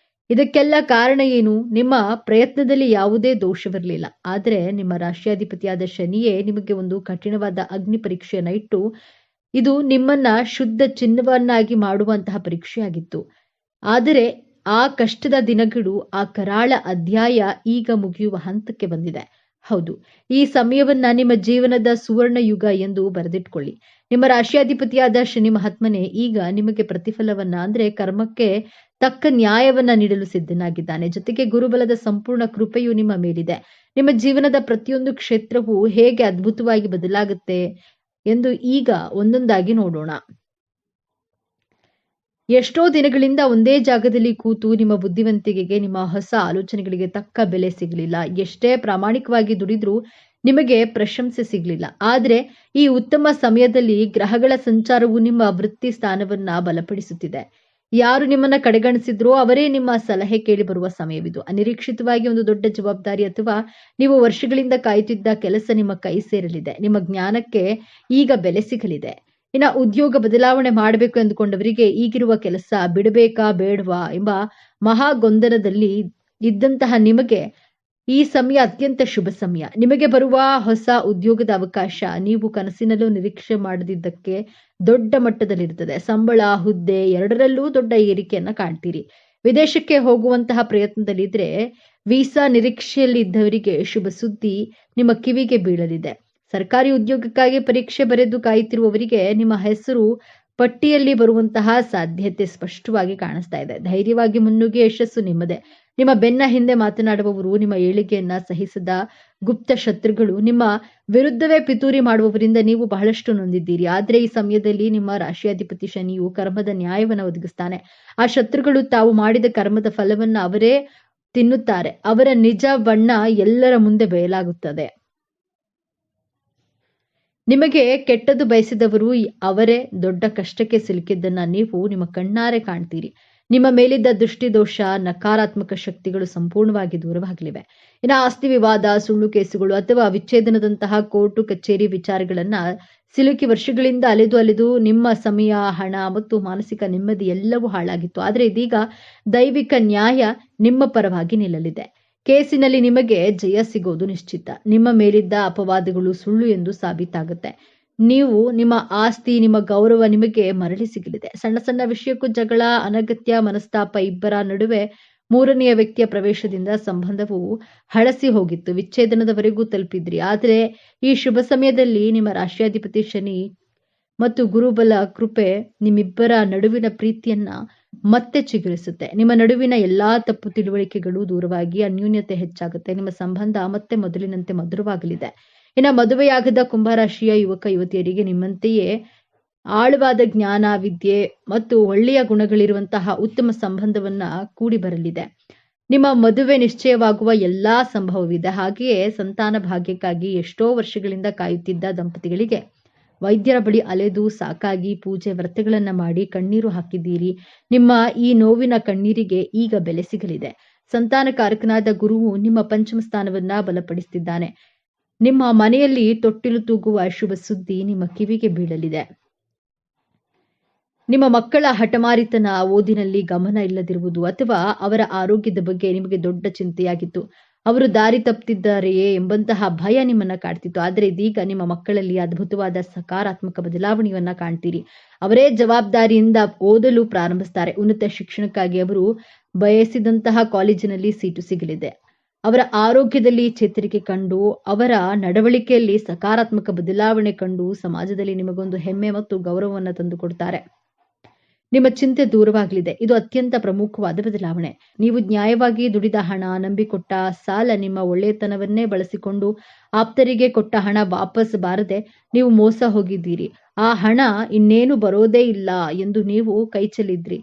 ಇದಕ್ಕೆಲ್ಲ ಕಾರಣ ಏನು? ನಿಮ್ಮ ಪ್ರಯತ್ನದಲ್ಲಿ ಯಾವುದೇ ದೋಷವಿರಲಿಲ್ಲ. ಆದರೆ ನಿಮ್ಮ ರಾಶಿಯಾಧಿಪತಿಯಾದ ಶನಿಯೇ ನಿಮಗೆ ಒಂದು ಕಠಿಣವಾದ ಅಗ್ನಿ ಪರೀಕ್ಷೆಯನ್ನ ಇಟ್ಟು ಇದು ನಿಮ್ಮನ್ನ ಶುದ್ಧ ಚಿನ್ನವನ್ನಾಗಿ ಮಾಡುವಂತಹ ಪರೀಕ್ಷೆಯಾಗಿತ್ತು. ಆದರೆ ಆ ಕಷ್ಟದ ದಿನಗಳು, ಆ ಕರಾಳ ಅಧ್ಯಾಯ ಈಗ ಮುಗಿಯುವ ಹಂತಕ್ಕೆ ಬಂದಿದೆ. ಹೌದು, ಈ ಸಮಯವನ್ನ ನಿಮ್ಮ ಜೀವನದ ಸುವರ್ಣ ಯುಗ ಎಂದು ಬರೆದಿಟ್ಕೊಳ್ಳಿ. ನಿಮ್ಮ ರಾಶಿಯಾಧಿಪತಿಯಾದ ಶನಿ ಮಹಾತ್ಮನೇ ಈಗ ನಿಮಗೆ ಪ್ರತಿಫಲವನ್ನ ಅಂದ್ರೆ ಕರ್ಮಕ್ಕೆ ತಕ್ಕ ನ್ಯಾಯವನ್ನ ನೀಡಲು ಸಿದ್ಧನಾಗಿದ್ದಾನೆ. ಜೊತೆಗೆ ಗುರುಬಲದ ಸಂಪೂರ್ಣ ಕೃಪೆಯು ನಿಮ್ಮ ಮೇಲಿದೆ. ನಿಮ್ಮ ಜೀವನದ ಪ್ರತಿಯೊಂದು ಕ್ಷೇತ್ರವೂ ಹೇಗೆ ಅದ್ಭುತವಾಗಿ ಬದಲಾಗುತ್ತೆ ಎಂದು ಈಗ ಒಂದೊಂದಾಗಿ ನೋಡೋಣ. ಎಷ್ಟೋ ದಿನಗಳಿಂದ ಒಂದೇ ಜಾಗದಲ್ಲಿ ಕೂತು ನಿಮ್ಮ ಬುದ್ಧಿವಂತಿಕೆಗೆ, ನಿಮ್ಮ ಹೊಸ ಆಲೋಚನೆಗಳಿಗೆ ತಕ್ಕ ಬೆಲೆ ಸಿಗಲಿಲ್ಲ. ಎಷ್ಟೇ ಪ್ರಾಮಾಣಿಕವಾಗಿ ದುಡಿದ್ರೂ ನಿಮಗೆ ಪ್ರಶಂಸೆ ಸಿಗಲಿಲ್ಲ. ಆದರೆ ಈ ಉತ್ತಮ ಸಮಯದಲ್ಲಿ ಗ್ರಹಗಳ ಸಂಚಾರವು ನಿಮ್ಮ ವೃತ್ತಿ ಸ್ಥಾನವನ್ನ ಬಲಪಡಿಸುತ್ತಿದೆ. ಯಾರು ನಿಮ್ಮನ್ನ ಕಡೆಗಣಿಸಿದ್ರೋ ಅವರೇ ನಿಮ್ಮ ಸಲಹೆ ಕೇಳಿ ಬರುವ ಸಮಯವಿದು. ಅನಿರೀಕ್ಷಿತವಾಗಿ ಒಂದು ದೊಡ್ಡ ಜವಾಬ್ದಾರಿ ಅಥವಾ ನೀವು ವರ್ಷಗಳಿಂದ ಕಾಯುತ್ತಿದ್ದ ಕೆಲಸ ನಿಮ್ಮ ಕೈ ಸೇರಲಿದೆ. ನಿಮ್ಮ ಜ್ಞಾನಕ್ಕೆ ಈಗ ಬೆಲೆ ಸಿಗಲಿದೆ. ಇನ್ನು ಉದ್ಯೋಗ ಬದಲಾವಣೆ ಮಾಡಬೇಕು ಎಂದುಕೊಂಡವರಿಗೆ ಈಗಿರುವ ಕೆಲಸ ಬಿಡಬೇಕಾ ಬೇಡವಾ ಎಂಬ ಮಹಾ ಗೊಂದಲದಲ್ಲಿ ಇದ್ದಂತಹ ನಿಮಗೆ ಈ ಸಮಯ ಅತ್ಯಂತ ಶುಭ ಸಮಯ. ನಿಮಗೆ ಬರುವ ಹೊಸ ಉದ್ಯೋಗದ ಅವಕಾಶ ನೀವು ಕನಸಿನಲ್ಲೂ ನಿರೀಕ್ಷೆ ಮಾಡದಿದ್ದಕ್ಕೆ ದೊಡ್ಡ ಮಟ್ಟದಲ್ಲಿರುತ್ತದೆ. ಸಂಬಳ, ಹುದ್ದೆ ಎರಡರಲ್ಲೂ ದೊಡ್ಡ ಏರಿಕೆಯನ್ನ ಕಾಣ್ತೀರಿ. ವಿದೇಶಕ್ಕೆ ಹೋಗುವಂತಹ ಪ್ರಯತ್ನದಲ್ಲಿದ್ರೆ ವೀಸಾ ನಿರೀಕ್ಷೆಯಲ್ಲಿ ಇದ್ದವರಿಗೆ ಶುಭ ಸುದ್ದಿ ನಿಮ್ಮ ಕಿವಿಗೆ ಬೀಳಲಿದೆ. ಸರ್ಕಾರಿ ಉದ್ಯೋಗಕ್ಕಾಗಿ ಪರೀಕ್ಷೆ ಬರೆದು ಕಾಯುತ್ತಿರುವವರಿಗೆ ನಿಮ್ಮ ಹೆಸರು ಪಟ್ಟಿಯಲ್ಲಿ ಬರುವಂತಹ ಸಾಧ್ಯತೆ ಸ್ಪಷ್ಟವಾಗಿ ಕಾಣಿಸ್ತಾ ಇದೆ. ಧೈರ್ಯವಾಗಿ ಮುನ್ನುಗ್ಗಿ ಯಶಸ್ಸು ನಿಮ್ಮದೇ. ನಿಮ್ಮ ಬೆನ್ನ ಹಿಂದೆ ಮಾತನಾಡುವವರು, ನಿಮ್ಮ ಏಳಿಗೆಯನ್ನ ಸಹಿಸದ ಗುಪ್ತ ಶತ್ರುಗಳು, ನಿಮ್ಮ ವಿರುದ್ಧವೇ ಪಿತೂರಿ ಮಾಡುವವರಿಂದ ನೀವು ಬಹಳಷ್ಟು ನೊಂದಿದ್ದೀರಿ. ಆದ್ರೆ ಈ ಸಮಯದಲ್ಲಿ ನಿಮ್ಮ ರಾಶಿಯಾಧಿಪತಿ ಶನಿಯು ಕರ್ಮದ ನ್ಯಾಯವನ್ನ ಒದಗಿಸ್ತಾನೆ. ಆ ಶತ್ರುಗಳು ತಾವು ಮಾಡಿದ ಕರ್ಮದ ಫಲವನ್ನ ಅವರೇ ತಿನ್ನುತ್ತಾರೆ. ಅವರ ನಿಜ ಬಣ್ಣ ಎಲ್ಲರ ಮುಂದೆ ಬಯಲಾಗುತ್ತದೆ. ನಿಮಗೆ ಕೆಟ್ಟದ್ದು ಬಯಸಿದವರು ಅವರೇ ದೊಡ್ಡ ಕಷ್ಟಕ್ಕೆ ಸಿಲುಕಿದ್ದನ್ನ ನೀವು ನಿಮ್ಮ ಕಣ್ಣಾರೆ ಕಾಣ್ತೀರಿ. ನಿಮ್ಮ ಮೇಲಿದ್ದ ದೃಷ್ಟಿ ದೋಷ, ನಕಾರಾತ್ಮಕ ಶಕ್ತಿಗಳು ಸಂಪೂರ್ಣವಾಗಿ ದೂರವಾಗಲಿವೆ. ಇನ್ನು ಆಸ್ತಿ ವಿವಾದ, ಸುಳ್ಳು ಕೇಸುಗಳು ಅಥವಾ ವಿಚ್ಛೇದನದಂತಹ ಕೋರ್ಟು ಕಚೇರಿ ವಿಚಾರಗಳನ್ನ ಸಿಲುಕಿ ವರ್ಷಗಳಿಂದ ಅಲೆದು ನಿಮ್ಮ ಸಮಯ, ಹಣ ಮತ್ತು ಮಾನಸಿಕ ನೆಮ್ಮದಿ ಎಲ್ಲವೂ ಹಾಳಾಗಿತ್ತು. ಆದರೆ ಇದೀಗ ದೈವಿಕ ನ್ಯಾಯ ನಿಮ್ಮ ಪರವಾಗಿ ನಿಲ್ಲಲಿದೆ. ಕೇಸಿನಲ್ಲಿ ನಿಮಗೆ ಜಯ ಸಿಗೋದು ನಿಶ್ಚಿತ. ನಿಮ್ಮ ಮೇಲಿದ್ದ ಅಪವಾದಗಳು ಸುಳ್ಳು ಎಂದು ಸಾಬೀತಾಗುತ್ತೆ. ನೀವು ನಿಮ್ಮ ಆಸ್ತಿ, ನಿಮ್ಮ ಗೌರವ ನಿಮಗೆ ಮರಳಿ ಸಿಗಲಿದೆ. ಸಣ್ಣ ಸಣ್ಣ ವಿಷಯಕ್ಕೂ ಜಗಳ, ಅನಗತ್ಯ ಮನಸ್ತಾಪ, ಇಬ್ಬರ ನಡುವೆ ಮೂರನೆಯ ವ್ಯಕ್ತಿಯ ಪ್ರವೇಶದಿಂದ ಸಂಬಂಧವು ಹಳಸಿ ಹೋಗಿತ್ತು, ವಿಚ್ಛೇದನದವರೆಗೂ ತಲುಪಿದ್ರಿ. ಆದರೆ ಈ ಶುಭ ಸಮಯದಲ್ಲಿ ನಿಮ್ಮ ರಾಶಿಯಾಧಿಪತಿ ಶನಿ ಮತ್ತು ಗುರುಬಲ ಕೃಪೆ ನಿಮ್ಮಿಬ್ಬರ ನಡುವಿನ ಪ್ರೀತಿಯನ್ನ ಮತ್ತೆ ಚಿಗುರಿಸುತ್ತೆ. ನಿಮ್ಮ ನಡುವಿನ ಎಲ್ಲಾ ತಪ್ಪು ತಿಳುವಳಿಕೆಗಳು ದೂರವಾಗಿ ಅನ್ಯೂನ್ಯತೆ ಹೆಚ್ಚಾಗುತ್ತೆ. ನಿಮ್ಮ ಸಂಬಂಧ ಮತ್ತೆ ಮೊದಲಿನಂತೆ ಮಧುರವಾಗಲಿದೆ. ಇನ್ನು ಮದುವೆಯಾಗದ ಕುಂಭರಾಶಿಯ ಯುವಕ ಯುವತಿಯರಿಗೆ ನಿಮ್ಮಂತೆಯೇ ಆಳವಾದ ಜ್ಞಾನ, ವಿದ್ಯೆ ಮತ್ತು ಒಳ್ಳೆಯ ಗುಣಗಳಿರುವಂತಹ ಉತ್ತಮ ಸಂಬಂಧವನ್ನ ಕೂಡಿ ಬರಲಿದೆ. ನಿಮ್ಮ ಮದುವೆ ನಿಶ್ಚಯವಾಗುವ ಎಲ್ಲಾ ಸಂಭವವಿದೆ. ಹಾಗೆಯೇ ಸಂತಾನ ಭಾಗ್ಯಕ್ಕಾಗಿ ಎಷ್ಟೋ ವರ್ಷಗಳಿಂದ ಕಾಯುತ್ತಿದ್ದ ದಂಪತಿಗಳಿಗೆ ವೈದ್ಯರ ಬಳಿ ಅಲೆದು ಸಾಕಾಗಿ ಪೂಜೆ ವ್ರತಗಳನ್ನ ಮಾಡಿ ಕಣ್ಣೀರು ಹಾಕಿದ್ದೀರಿ. ನಿಮ್ಮ ಈ ನೋವಿನ ಕಣ್ಣೀರಿಗೆ ಈಗ ಬೆಲೆ ಸಿಗಲಿದೆ. ಸಂತಾನಕಾರಕನಾದ ಗುರುವು ನಿಮ್ಮ ಪಂಚಮ ಸ್ಥಾನವನ್ನ ಬಲಪಡಿಸುತ್ತಿದ್ದಾನೆ. ನಿಮ್ಮ ಮನೆಯಲ್ಲಿ ತೊಟ್ಟಿಲು ತೂಗುವ ಶುಭ ಸುದ್ದಿ ನಿಮ್ಮ ಕಿವಿಗೆ ಬೀಳಲಿದೆ. ನಿಮ್ಮ ಮಕ್ಕಳ ಹಠಮಾರಿತನ, ಓದಿನಲ್ಲಿ ಗಮನ ಇಲ್ಲದಿರುವುದು ಅಥವಾ ಅವರ ಆರೋಗ್ಯದ ಬಗ್ಗೆ ನಿಮಗೆ ದೊಡ್ಡ ಚಿಂತೆಯಾಗಿತ್ತು. ಅವರು ದಾರಿ ತಪ್ಪುತ್ತಿದ್ದಾರೆಯೇ ಎಂಬಂತಹ ಭಯ ನಿಮ್ಮನ್ನ ಕಾಡ್ತಿತ್ತು. ಆದರೆ ಇದೀಗ ನಿಮ್ಮ ಮಕ್ಕಳಲ್ಲಿ ಅದ್ಭುತವಾದ ಸಕಾರಾತ್ಮಕ ಬದಲಾವಣೆಯನ್ನ ಕಾಣ್ತೀರಿ. ಅವರೇ ಜವಾಬ್ದಾರಿಯಿಂದ ಓದಲು ಪ್ರಾರಂಭಿಸ್ತಾರೆ. ಉನ್ನತ ಶಿಕ್ಷಣಕ್ಕಾಗಿ ಅವರು ಬಯಸಿದಂತಹ ಕಾಲೇಜಿನಲ್ಲಿ ಸೀಟು ಸಿಗಲಿದೆ. ಅವರ ಆರೋಗ್ಯದಲ್ಲಿ ಚೇತರಿಕೆ ಕಂಡು, ಅವರ ನಡವಳಿಕೆಯಲ್ಲಿ ಸಕಾರಾತ್ಮಕ ಬದಲಾವಣೆ ಕಂಡು ಸಮಾಜದಲ್ಲಿ ನಿಮಗೊಂದು ಹೆಮ್ಮೆ ಮತ್ತು ಗೌರವವನ್ನು ತಂದುಕೊಡ್ತಾರೆ. ನಿಮ್ಮ ಚಿಂತೆ ದೂರವಾಗಲಿದೆ. ಇದು ಅತ್ಯಂತ ಪ್ರಮುಖವಾದ ಬದಲಾವಣೆ. ನೀವು ನ್ಯಾಯವಾಗಿ ದುಡಿದ ಹಣ, ನಂಬಿಕೊಟ್ಟ ಸಾಲ, ನಿಮ್ಮ ಒಳ್ಳೆಯತನವನ್ನೇ ಬಳಸಿಕೊಂಡು ಆಪ್ತರಿಗೆ ಕೊಟ್ಟ ಹಣ ವಾಪಸ್ ಬಾರದೆ ನೀವು ಮೋಸ ಹೋಗಿದ್ದೀರಿ. ಆ ಹಣ ಇನ್ನೇನು ಬರೋದೇ ಇಲ್ಲ ಎಂದು ನೀವು ಕೈಚೆಲ್ಲಿದ್ರಿ.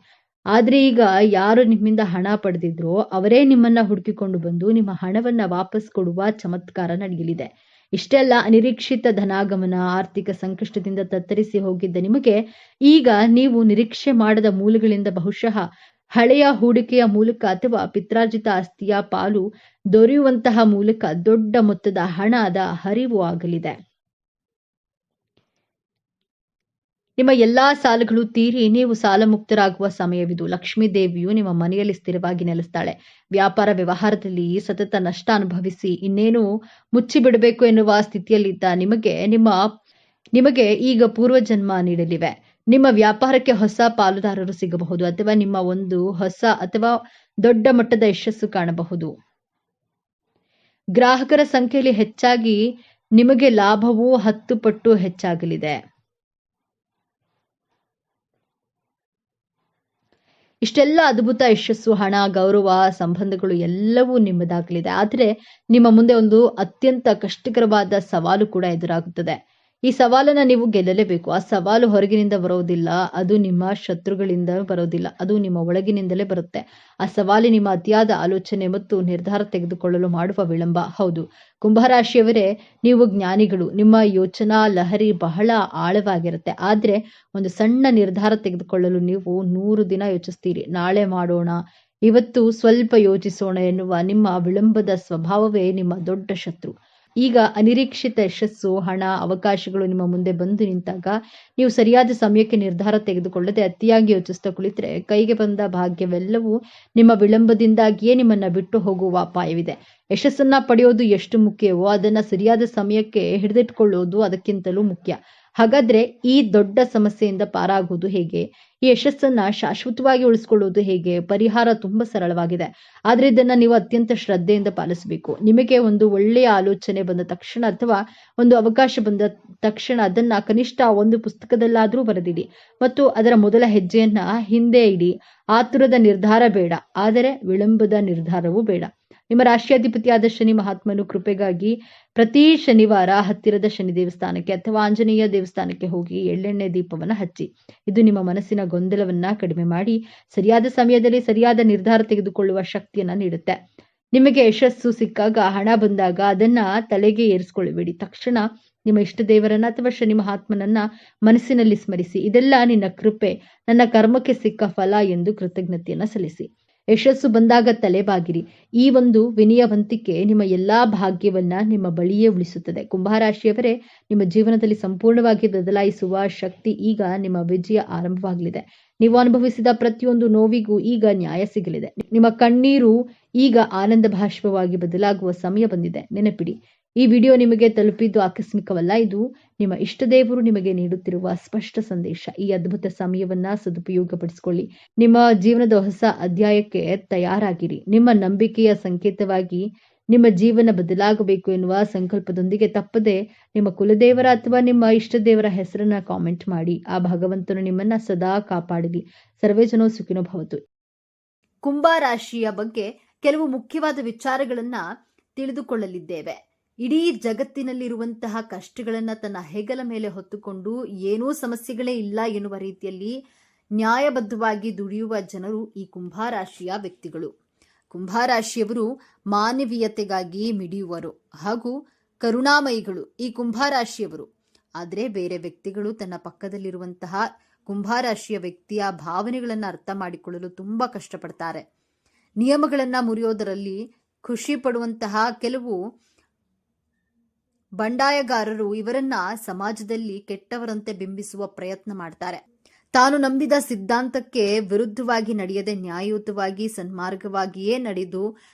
ಆದ್ರೆ ಈಗ ಯಾರು ನಿಮ್ಮಿಂದ ಹಣ ಪಡೆದಿದ್ರೋ ಅವರೇ ನಿಮ್ಮನ್ನ ಹುಡುಕಿಕೊಂಡು ಬಂದು ನಿಮ್ಮ ಹಣವನ್ನ ವಾಪಸ್ ಕೊಡುವ ಚಮತ್ಕಾರ ನಡೆಯಲಿದೆ. ಇಷ್ಟೆಲ್ಲ ಅನಿರೀಕ್ಷಿತ ಧನಾಗಮನ, ಆರ್ಥಿಕ ಸಂಕಷ್ಟದಿಂದ ತತ್ತರಿಸಿ ಹೋಗಿದ್ದ ನಿಮಗೆ ಈಗ ನೀವು ನಿರೀಕ್ಷೆ ಮಾಡದ ಮೂಲಗಳಿಂದ ಬಹುಶಃ ಹಳೆಯ ಹೂಡಿಕೆಯ ಮೂಲಕ ಅಥವಾ ಪಿತ್ರಾರ್ಜಿತ ಆಸ್ತಿಯ ಪಾಲು ದೊರೆಯುವಂತಹ ಮೂಲಕ ದೊಡ್ಡ ಮೊತ್ತದ ಹಣದ ಹರಿವು ಆಗಲಿದೆ. ನಿಮ್ಮ ಎಲ್ಲಾ ಸಾಲಗಳು ತೀರಿ ನೀವು ಸಾಲ ಮುಕ್ತರಾಗುವ ಸಮಯವಿದು. ಲಕ್ಷ್ಮೀ ದೇವಿಯು ನಿಮ್ಮ ಮನೆಯಲ್ಲಿ ಸ್ಥಿರವಾಗಿ ನೆಲೆಸ್ತಾಳೆ. ವ್ಯಾಪಾರ ವ್ಯವಹಾರದಲ್ಲಿ ಸತತ ನಷ್ಟ ಅನುಭವಿಸಿ ಇನ್ನೇನು ಮುಚ್ಚಿಬಿಡಬೇಕು ಎನ್ನುವ ಸ್ಥಿತಿಯಲ್ಲಿದ್ದ ನಿಮಗೆ ಈಗ ಪೂರ್ವಜನ್ಮ ನೀಡಲಿವೆ. ನಿಮ್ಮ ವ್ಯಾಪಾರಕ್ಕೆ ಹೊಸ ಪಾಲುದಾರರು ಸಿಗಬಹುದು ಅಥವಾ ನಿಮ್ಮ ಒಂದು ಹೊಸ ಅಥವಾ ದೊಡ್ಡ ಮಟ್ಟದ ಯಶಸ್ಸು ಕಾಣಬಹುದು. ಗ್ರಾಹಕರ ಸಂಖ್ಯೆಯಲ್ಲಿ ಹೆಚ್ಚಾಗಿ ನಿಮಗೆ ಲಾಭವು 10 ಪಟ್ಟು ಹೆಚ್ಚಾಗಲಿದೆ. ಇಷ್ಟೆಲ್ಲ ಅದ್ಭುತ ಯಶಸ್ಸು, ಹಣ, ಗೌರವ, ಸಂಬಂಧಗಳು ಎಲ್ಲವೂ ನಿಮ್ಮದಾಗಲಿದೆ. ಆದರೆ ನಿಮ್ಮ ಮುಂದೆ ಒಂದು ಅತ್ಯಂತ ಕಷ್ಟಕರವಾದ ಸವಾಲು ಕೂಡ ಎದುರಾಗುತ್ತದೆ. ಈ ಸವಾಲನ್ನ ನೀವು ಗೆಲ್ಲಲೇಬೇಕು. ಆ ಸವಾಲು ಹೊರಗಿನಿಂದ ಬರೋದಿಲ್ಲ, ಅದು ನಿಮ್ಮ ಶತ್ರುಗಳಿಂದ ಬರೋದಿಲ್ಲ, ಅದು ನಿಮ್ಮ ಒಳಗಿನಿಂದಲೇ ಬರುತ್ತೆ. ಆ ಸವಾಲು ನಿಮ್ಮ ಅತಿಯಾದ ಆಲೋಚನೆ ಮತ್ತು ನಿರ್ಧಾರ ತೆಗೆದುಕೊಳ್ಳಲು ಮಾಡುವ ವಿಳಂಬ. ಹೌದು, ಕುಂಭರಾಶಿಯವರೇ, ನೀವು ಜ್ಞಾನಿಗಳು. ನಿಮ್ಮ ಯೋಚನಾ ಲಹರಿ ಬಹಳ ಆಳವಾಗಿರುತ್ತೆ. ಆದ್ರೆ ಒಂದು ಸಣ್ಣ ನಿರ್ಧಾರ ತೆಗೆದುಕೊಳ್ಳಲು ನೀವು 100 ದಿನ ಯೋಚಿಸ್ತೀರಿ. ನಾಳೆ ಮಾಡೋಣ, ಇವತ್ತು ಸ್ವಲ್ಪ ಯೋಚಿಸೋಣ ಎನ್ನುವ ನಿಮ್ಮ ವಿಳಂಬದ ಸ್ವಭಾವವೇ ನಿಮ್ಮ ದೊಡ್ಡ ಶತ್ರು. ಈಗ ಅನಿರೀಕ್ಷಿತ ಯಶಸ್ಸು, ಹಣ, ಅವಕಾಶಗಳು ನಿಮ್ಮ ಮುಂದೆ ಬಂದು ನಿಂತಾಗ ನೀವು ಸರಿಯಾದ ಸಮಯಕ್ಕೆ ನಿರ್ಧಾರ ತೆಗೆದುಕೊಳ್ಳದೆ ಅತಿಯಾಗಿ ಯೋಚಿಸ್ತಾ ಕುಳಿತರೆ ಕೈಗೆ ಬಂದ ಭಾಗ್ಯವೆಲ್ಲವೂ ನಿಮ್ಮ ವಿಳಂಬದಿಂದಾಗಿಯೇ ನಿಮ್ಮನ್ನ ಬಿಟ್ಟು ಹೋಗುವ ಅಪಾಯವಿದೆ. ಯಶಸ್ಸನ್ನ ಪಡೆಯೋದು ಎಷ್ಟು ಮುಖ್ಯವೋ ಅದನ್ನ ಸರಿಯಾದ ಸಮಯಕ್ಕೆ ಹಿಡಿದಿಟ್ಕೊಳ್ಳೋದು ಅದಕ್ಕಿಂತಲೂ ಮುಖ್ಯ. ಹಾಗಾದ್ರೆ ಈ ದೊಡ್ಡ ಸಮಸ್ಯೆಯಿಂದ ಪಾರಾಗುವುದು ಹೇಗೆ? ಈ ಯಶಸ್ಸನ್ನ ಶಾಶ್ವತವಾಗಿ ಉಳಿಸ್ಕೊಳ್ಳೋದು ಹೇಗೆ? ಪರಿಹಾರ ತುಂಬಾ ಸರಳವಾಗಿದೆ. ಆದ್ರೆ ಇದನ್ನ ನೀವು ಅತ್ಯಂತ ಶ್ರದ್ಧೆಯಿಂದ ಪಾಲಿಸಬೇಕು. ನಿಮಗೆ ಒಂದು ಒಳ್ಳೆಯ ಆಲೋಚನೆ ಬಂದ ತಕ್ಷಣ ಅಥವಾ ಒಂದು ಅವಕಾಶ ಬಂದ ತಕ್ಷಣ ಅದನ್ನ ಕನಿಷ್ಠ ಒಂದು ಪುಸ್ತಕದಲ್ಲಾದ್ರೂ ಬರೆದಿಡಿ ಮತ್ತು ಅದರ ಮೊದಲ ಹೆಜ್ಜೆಯನ್ನ ಹಿಂದೆ ಇಡಿ. ಆತುರದ ನಿರ್ಧಾರ ಬೇಡ, ಆದರೆ ವಿಳಂಬದ ನಿರ್ಧಾರವೂ ಬೇಡ. ನಿಮ್ಮ ರಾಶಿಯಾಧಿಪತಿಯಾದ ಶನಿ ಮಹಾತ್ಮನು ಕೃಪೆಗಾಗಿ ಪ್ರತಿ ಶನಿವಾರ ಹತ್ತಿರದ ಶನಿ ದೇವಸ್ಥಾನಕ್ಕೆ ಅಥವಾ ಆಂಜನೇಯ ದೇವಸ್ಥಾನಕ್ಕೆ ಹೋಗಿ ಎಳ್ಳೆಣ್ಣೆ ದೀಪವನ್ನ ಹಚ್ಚಿ. ಇದು ನಿಮ್ಮ ಮನಸ್ಸಿನ ಗೊಂದಲವನ್ನ ಕಡಿಮೆ ಮಾಡಿ ಸರಿಯಾದ ಸಮಯದಲ್ಲಿ ಸರಿಯಾದ ನಿರ್ಧಾರ ತೆಗೆದುಕೊಳ್ಳುವ ಶಕ್ತಿಯನ್ನ ನೀಡುತ್ತೆ. ನಿಮಗೆ ಯಶಸ್ಸು ಸಿಕ್ಕಾಗ, ಹಣ ಬಂದಾಗ ಅದನ್ನ ತಲೆಗೆ ಏರಿಸಿಕೊಳ್ಳಬೇಡಿ. ತಕ್ಷಣ ನಿಮ್ಮ ಇಷ್ಟ ದೇವರನ್ನ ಅಥವಾ ಶನಿ ಮಹಾತ್ಮನನ್ನ ಮನಸ್ಸಿನಲ್ಲಿ ಸ್ಮರಿಸಿ. ಇದೆಲ್ಲ ನಿನ್ನ ಕೃಪೆ, ನನ್ನ ಕರ್ಮಕ್ಕೆ ಸಿಕ್ಕ ಫಲ ಎಂದು ಕೃತಜ್ಞತೆಯನ್ನ ಸಲ್ಲಿಸಿ. ಯಶಸ್ಸು ಬಂದಾಗ ತಲೆಬಾಗಿರಿ. ಈ ಒಂದು ವಿನಯವಂತಿಕೆ ನಿಮ್ಮ ಎಲ್ಲಾ ಭಾಗ್ಯವನ್ನ ನಿಮ್ಮ ಬಳಿಯೇ ಉಳಿಸುತ್ತದೆ. ಕುಂಭರಾಶಿಯವರೇ, ನಿಮ್ಮ ಜೀವನದಲ್ಲಿ ಸಂಪೂರ್ಣವಾಗಿ ಬದಲಾಯಿಸುವ ಶಕ್ತಿ ಈಗ ನಿಮ್ಮ ವಿಜಯ ಆರಂಭವಾಗಲಿದೆ. ನೀವು ಅನುಭವಿಸಿದ ಪ್ರತಿಯೊಂದು ನೋವಿಗೂ ಈಗ ನ್ಯಾಯ ಸಿಗಲಿದೆ. ನಿಮ್ಮ ಕಣ್ಣೀರು ಈಗ ಆನಂದ ಭಾಷ್ಪವಾಗಿ ಬದಲಾಗುವ ಸಮಯ ಬಂದಿದೆ. ನೆನಪಿಡಿ, ಈ ವಿಡಿಯೋ ನಿಮಗೆ ತಲುಪಿದ್ದು ಆಕಸ್ಮಿಕವಲ್ಲ. ಇದು ನಿಮ್ಮ ಇಷ್ಟ ದೇವರು ನಿಮಗೆ ನೀಡುತ್ತಿರುವ ಸ್ಪಷ್ಟ ಸಂದೇಶ. ಈ ಅದ್ಭುತ ಸಮಯವನ್ನ ಸದುಪಯೋಗಪಡಿಸಿಕೊಳ್ಳಿ. ನಿಮ್ಮ ಜೀವನದ ಹೊಸ ಅಧ್ಯಾಯಕ್ಕೆ ತಯಾರಾಗಿರಿ. ನಿಮ್ಮ ನಂಬಿಕೆಯ ಸಂಕೇತವಾಗಿ ನಿಮ್ಮ ಜೀವನ ಬದಲಾಗಬೇಕು ಎನ್ನುವ ಸಂಕಲ್ಪದೊಂದಿಗೆ ತಪ್ಪದೆ ನಿಮ್ಮ ಕುಲದೇವರ ಅಥವಾ ನಿಮ್ಮ ಇಷ್ಟ ದೇವರ ಹೆಸರನ್ನ ಕಾಮೆಂಟ್ ಮಾಡಿ. ಆ ಭಗವಂತನು ನಿಮ್ಮನ್ನ ಸದಾ ಕಾಪಾಡಲಿ. ಸರ್ವೇ ಜನೋ ಸುಖಿನೋ ಭವತು. ಕುಂಭ ರಾಶಿಯ ಬಗ್ಗೆ ಕೆಲವು ಮುಖ್ಯವಾದ ವಿಚಾರಗಳನ್ನ ತಿಳಿದುಕೊಳ್ಳಲಿದ್ದೇವೆ. ಇಡೀ ಜಗತ್ತಿನಲ್ಲಿರುವಂತಹ ಕಷ್ಟಗಳನ್ನ ತನ್ನ ಹೆಗಲ ಮೇಲೆ ಹೊತ್ತುಕೊಂಡು ಏನೂ ಸಮಸ್ಯೆಗಳೇ ಇಲ್ಲ ಎನ್ನುವ ರೀತಿಯಲ್ಲಿ ನ್ಯಾಯಬದ್ಧವಾಗಿ ದುಡಿಯುವ ಜನರು ಈ ಕುಂಭರಾಶಿಯ ವ್ಯಕ್ತಿಗಳು. ಕುಂಭರಾಶಿಯವರು ಮಾನವೀಯತೆಗಾಗಿ ಮಿಡಿಯುವರು ಹಾಗೂ ಕರುಣಾಮಯಿಗಳು ಈ ಕುಂಭರಾಶಿಯವರು. ಆದರೆ ಬೇರೆ ವ್ಯಕ್ತಿಗಳು ತನ್ನ ಪಕ್ಕದಲ್ಲಿರುವಂತಹ ಕುಂಭರಾಶಿಯ ವ್ಯಕ್ತಿಯ ಭಾವನೆಗಳನ್ನು ಅರ್ಥ ಮಾಡಿಕೊಳ್ಳಲು ತುಂಬಾ ಕಷ್ಟಪಡ್ತಾರೆ. ನಿಯಮಗಳನ್ನ ಮುರಿಯೋದರಲ್ಲಿ ಖುಷಿ ಪಡುವಂತಹ ಕೆಲವು ಬಂಡಾಯಗಾರರು ಇವರನ್ನ ಸಮಾಜದಲ್ಲಿ ಕೆಟ್ಟವರಂತೆ ಬಿಂಬಿಸುವ ಪ್ರಯತ್ನ ಮಾಡ್ತಾರೆ. ತಾನು ನಂಬಿದ ಸಿದ್ಧಾಂತಕ್ಕೆ ವಿರುದ್ಧವಾಗಿ ನಡೆಯದೆ ನ್ಯಾಯಯುತವಾಗಿ ಸನ್ಮಾರ್ಗವಾಗಿಯೇ ನಡೆದು